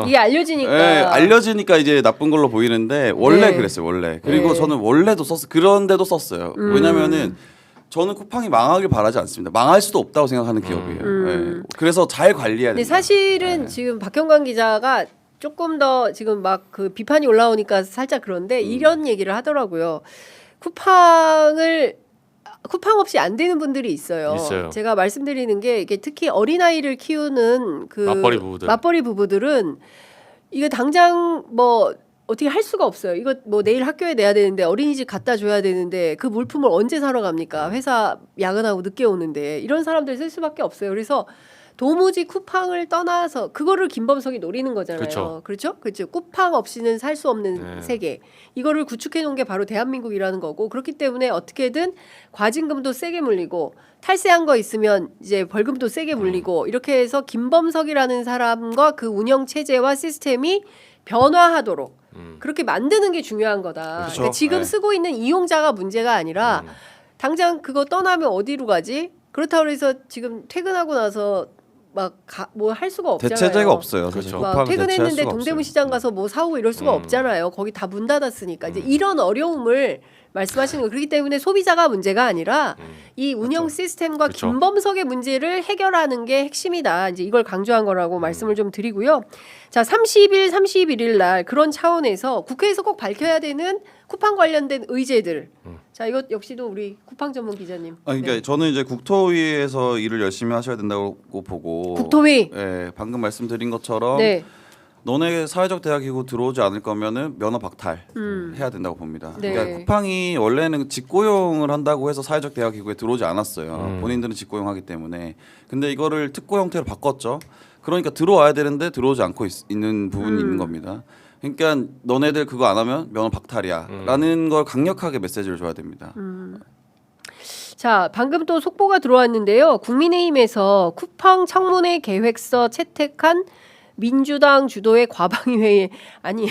이게 알려지니까. 알려지니까 이제 나쁜 걸로 보이는데 원래 네. 그랬어요. 원래. 그리고 네. 저는 원래도 그런데도 썼어요. 왜냐면은 저는 쿠팡이 망하길 바라지 않습니다. 망할 수도 없다고 생각하는 기업이에요. 네. 그래서 잘 관리해야 근데 된다. 사실은 지금 박형광 기자가 조금 더 지금 막 그 비판이 올라오니까 살짝 그런데 이런 얘기를 하더라고요. 쿠팡 없이 안 되는 분들이 있어요. 제가 말씀드리는 게 이게 특히 어린아이를 키우는 그 맞벌이 부부들은 이거 당장 뭐 어떻게 할 수가 없어요. 이거 뭐 내일 학교에 내야 되는데 어린이집 갖다 줘야 되는데 그 물품을 언제 사러 갑니까? 회사 야근하고 늦게 오는데 이런 사람들 쓸 수밖에 없어요. 그래서 도무지 쿠팡을 떠나서 그거를 김범석이 노리는 거잖아요. 그쵸. 그렇죠? 그렇죠. 쿠팡 없이는 살 수 없는 네. 세계. 이거를 구축해 놓은 게 바로 대한민국이라는 거고 그렇기 때문에 어떻게든 과징금도 세게 물리고 탈세한 거 있으면 이제 벌금도 세게 물리고 이렇게 해서 김범석이라는 사람과 그 운영 체제와 시스템이 변화하도록 그렇게 만드는 게 중요한 거다. 그렇죠. 그러니까 지금 네. 쓰고 있는 이용자가 문제가 아니라 당장 그거 떠나면 어디로 가지? 그렇다고 해서 지금 퇴근하고 나서 막 뭐 할 수가 없잖아요. 대체제가 없어요. 사실 그렇죠. 막 쿠팡을 대체할 퇴근했는데 수가 동대문 없어요. 시장 가서 뭐 사오고 이럴 수가 없잖아요. 거기 다 문 닫았으니까 이제 이런 어려움을 말씀하시는 거 그렇기 때문에 소비자가 문제가 아니라 이 운영 그렇죠. 시스템과 그렇죠. 김범석의 문제를 해결하는 게 핵심이다. 이제 이걸 강조한 거라고 말씀을 좀 드리고요. 자, 30일, 31일 날 그런 차원에서 국회에서 꼭 밝혀야 되는 쿠팡 관련된 의제들. 자, 이것 역시도 우리 쿠팡 전문 기자님. 그러니까 네. 저는 이제 국토위에서 일을 열심히 하셔야 된다고 보고 국토위. 예, 방금 말씀드린 것처럼 네. 너네 사회적 대화 기구 들어오지 않을 거면은 면허 박탈 해야 된다고 봅니다. 네. 그러니까 쿠팡이 원래는 직고용을 한다고 해서 사회적 대화 기구에 들어오지 않았어요. 본인들은 직고용하기 때문에. 근데 이거를 특고 형태로 바꿨죠. 그러니까 들어와야 되는데 들어오지 않고 있는 부분이 있는 겁니다. 그러니까 너네들 그거 안 하면 면허 박탈이야라는 걸 강력하게 메시지를 줘야 됩니다. 자, 방금 또 속보가 들어왔는데요. 국민의힘에서 쿠팡 청문회 계획서 채택한 민주당 주도의 과방위회의 아니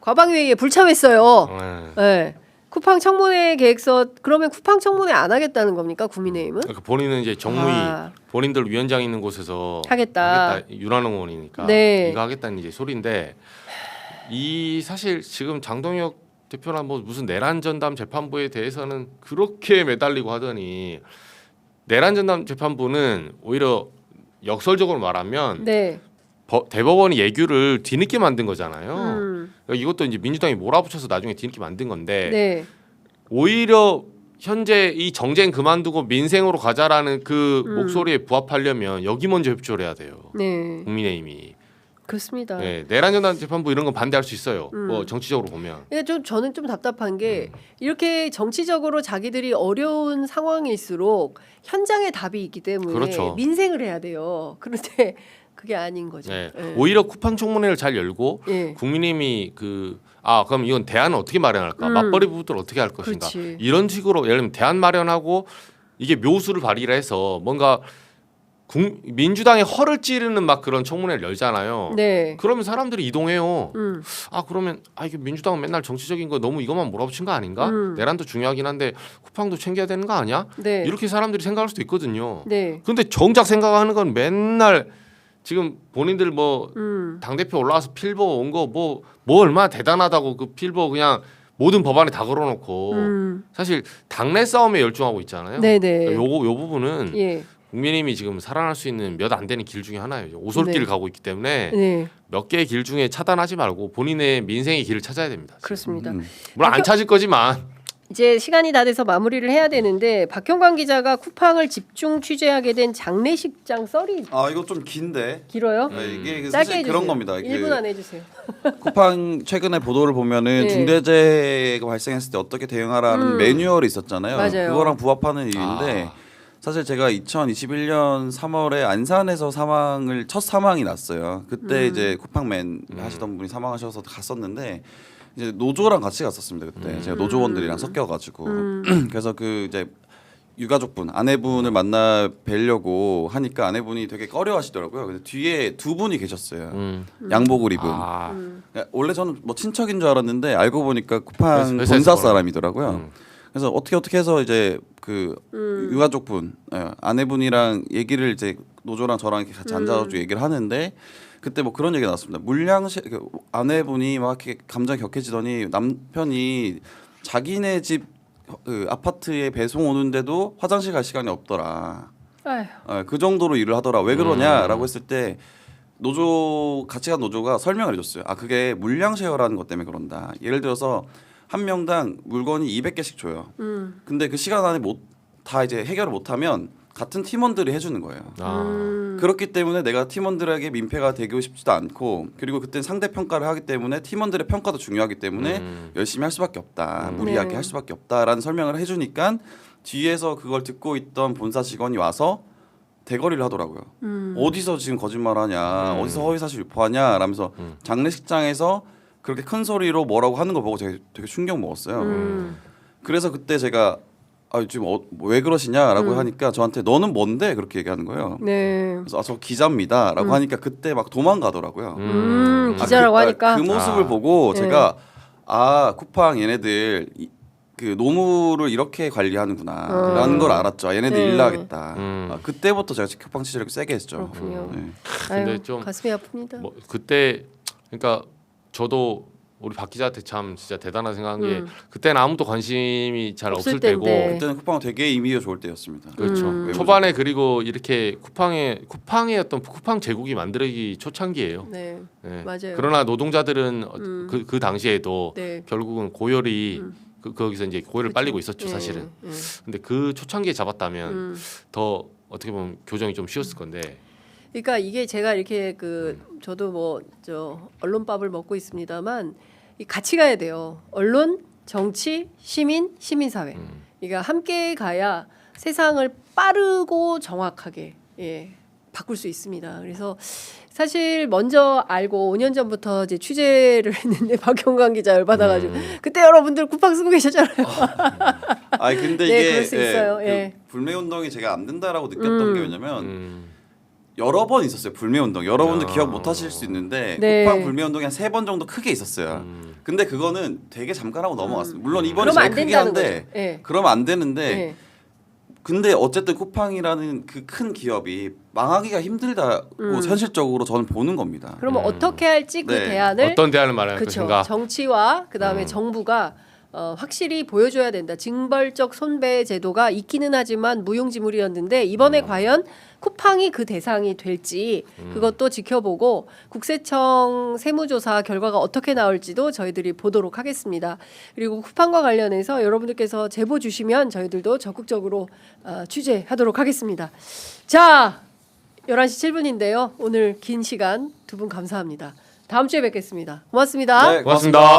과방위회의에 불참했어요. 네. 쿠팡 청문회 계획서 그러면 쿠팡 청문회 안 하겠다는 겁니까 국민의힘은? 그러니까 본인은 이제 정무위 아. 본인들 위원장 있는 곳에서 하겠다. 윤한홍 의원이니까 네. 이거 하겠다는 이제 소리인데 이 사실 지금 장동혁 대표나 뭐 무슨 내란 전담 재판부에 대해서는 그렇게 매달리고 하더니 내란 전담 재판부는 오히려 역설적으로 말하면 네. 대법원이 예규를 뒤늦게 만든 거잖아요. 음. 그러니까 이것도 이제 민주당이 몰아붙여서 나중에 뒤늦게 만든 건데 네. 오히려 현재 이 정쟁 그만두고 민생으로 가자라는 그 목소리에 부합하려면 여기 먼저 협조를 해야 돼요. 네. 국민의힘이. 그렇습니다. 네, 내란 전담 재판부 이런 건 반대할 수 있어요. 뭐 정치적으로 보면. 근데 저는 좀 답답한 게 이렇게 정치적으로 자기들이 어려운 상황일수록 현장에 답이 있기 때문에 그렇죠. 민생을 해야 돼요. 그런데 그게 아닌 거죠. 네. 네. 오히려 쿠팡 청문회를 잘 열고 예. 국민의힘이 그럼 이건 대안은 어떻게 마련할까? 맞벌이 부부들 어떻게 할 것인가? 그렇지. 이런 식으로 예를 들면 대안 마련하고 이게 묘수를 발휘를 해서 뭔가 민주당의 허를 찌르는 막 그런 청문회를 열잖아요. 네. 그러면 사람들이 이동해요. 그러면 이게 민주당은 맨날 정치적인 거 너무 이것만 몰아붙인 거 아닌가? 내란도 중요하긴 한데 쿠팡도 챙겨야 되는 거 아니야? 네. 이렇게 사람들이 생각할 수도 있거든요. 네. 근데 정작 생각하는 건 맨날 지금 본인들 뭐 당대표 올라와서 필보 온 거 뭐 얼마나 대단하다고 그 필보 그냥 모든 법안에 다 걸어놓고 사실 당내 싸움에 열중하고 있잖아요. 네네. 그러니까 요 부분은 예. 국민의힘이 지금 살아날 수 있는 몇 안 되는 길 중에 하나예요. 오솔길을 네. 가고 있기 때문에 네. 몇 개의 길 중에 차단하지 말고 본인의 민생의 길을 찾아야 됩니다. 그렇습니다. 물론 안 찾을 거지만 이제 시간이 다 돼서 마무리를 해야 되는데 박형광 기자가 쿠팡을 집중 취재하게 된 장례식장 썰이 이거 좀 긴데. 길어요? 이게 짧게 사실 해주세요. 그런 겁니다. 1분 안에 해주세요. 쿠팡 최근에 보도를 보면은 네. 중대재해가 발생했을 때 어떻게 대응하라는 매뉴얼이 있었잖아요. 맞아요. 그거랑 부합하는 일인데 사실 제가 2021년 3월에 안산에서 첫 사망이 났어요. 그때 이제 쿠팡맨 하시던 분이 사망하셔서 갔었는데 이제 노조랑 같이 갔었습니다. 그때 제가 노조원들이랑 섞여가지고 그래서 그 이제 유가족분 아내분을 만나 뵈려고 하니까 아내분이 되게 꺼려하시더라고요. 근데 뒤에 두 분이 계셨어요. 양복을 입은. 그러니까 원래 저는 뭐 친척인 줄 알았는데 알고 보니까 쿠팡 회사에서 본사 걸어. 사람이더라고요. 그래서 어떻게 해서 이제 그 유가족분 아내분이랑 얘기를 이제 노조랑 저랑 이렇게 같이 앉아가지고 얘기를 하는데 그때 뭐 그런 얘기가 나왔습니다. 물량실 아내분이 막 이렇게 감정이 격해지더니 남편이 자기네 집 그 아파트에 배송 오는데도 화장실 갈 시간이 없더라. 아휴. 그 정도로 일을 하더라. 왜 그러냐라고 했을 때 같이 간 노조가 설명을 해줬어요. 그게 물량 쉐어라는 것 때문에 그런다. 예를 들어서 한 명당 물건이 200개씩 줘요. 근데 그 시간 안에 다 이제 해결을 못하면 같은 팀원들이 해주는 거예요. 그렇기 때문에 내가 팀원들에게 민폐가 되고 싶지도 않고 그리고 그때 상대 평가를 하기 때문에 팀원들의 평가도 중요하기 때문에 열심히 할 수밖에 없다. 무리하게 네. 할 수밖에 없다라는 설명을 해주니까 뒤에서 그걸 듣고 있던 본사 직원이 와서 대거리를 하더라고요. 어디서 지금 거짓말하냐, 어디서 허위사실 유포하냐, 라면서 장례식장에서 그렇게 큰 소리로 뭐라고 하는 거 보고 제가 되게 충격 먹었어요. 그래서 그때 제가 지금 왜 그러시냐라고 하니까 저한테 너는 뭔데 그렇게 얘기하는 거예요. 네. 그래서 저 기자입니다라고 하니까 그때 막 도망가더라고요. 기자라고 하니까. 그 모습을 보고 네. 제가 쿠팡 얘네들 그 노무를 이렇게 관리하는구나라는 걸 알았죠. 얘네들 네. 일나가겠다. 그때부터 제가 쿠팡 취재를 세게 했죠. 그렇군요. 네. 근데 아유, 좀 가슴이 아픕니다. 뭐 그때 그러니까 저도 우리 박 기자한테 참 진짜 대단한 생각한 게 그때는 아무도 관심이 잘 없을 없을 때고 때인데. 그때는 쿠팡은 되게 이미지가 좋을 때였습니다. 그렇죠. 외부적으로. 초반에 그리고 이렇게 쿠팡의 어떤 쿠팡 제국이 만들기 초창기예요. 네. 네. 맞아요. 그러나 노동자들은 그 당시에도 네. 결국은 고열이 거기서 이제 고열을 빨리고 있었죠, 예, 사실은. 예. 근데 그 초창기에 잡았다면 더 어떻게 보면 교정이 좀 쉬웠을 건데. 그러니까 이게 제가 이렇게 저도 뭐 언론밥을 먹고 있습니다만 이 같이 가야 돼요. 언론, 정치, 시민, 시민사회. 그러니까 함께 가야 세상을 빠르고 정확하게 바꿀 수 있습니다. 그래서 사실 먼저 알고 5년 전부터 이제 취재를 했는데 박형광 기자 열받아가지고 그때 여러분들 쿠팡 쓰고 계셨잖아요. 근데 네, 이게 그럴 수 있어요. 예. 불매 운동이 제가 안 된다라고 느꼈던 게 왜냐면 여러 번 있었어요. 불매 운동. 여러분들 기억 못 하실 수 있는데 네. 쿠팡 불매 운동이 한 3번 정도 크게 있었어요. 근데 그거는 되게 잠깐 하고 넘어갔습니다. 물론 이번이 그러면 제일 안 크긴 된다는 한데 거죠. 예. 그러면 안 되는데 예. 근데 어쨌든 쿠팡이라는 그 큰 기업이 망하기가 힘들다고 현실적으로 저는 보는 겁니다. 그러면 어떻게 할지 그 네. 대안을 어떤 대안을 말할 그렇죠. 것인가. 정치와 그다음에 정부가 확실히 보여줘야 된다. 징벌적 손배 제도가 있기는 하지만 무용지물이었는데 이번에 과연 쿠팡이 그 대상이 될지 그것도 지켜보고 국세청 세무조사 결과가 어떻게 나올지도 저희들이 보도록 하겠습니다. 그리고 쿠팡과 관련해서 여러분들께서 제보 주시면 저희들도 적극적으로 취재하도록 하겠습니다. 자, 11시 7분인데요. 오늘 긴 시간 두 분 감사합니다. 다음 주에 뵙겠습니다. 고맙습니다. 네, 고맙습니다.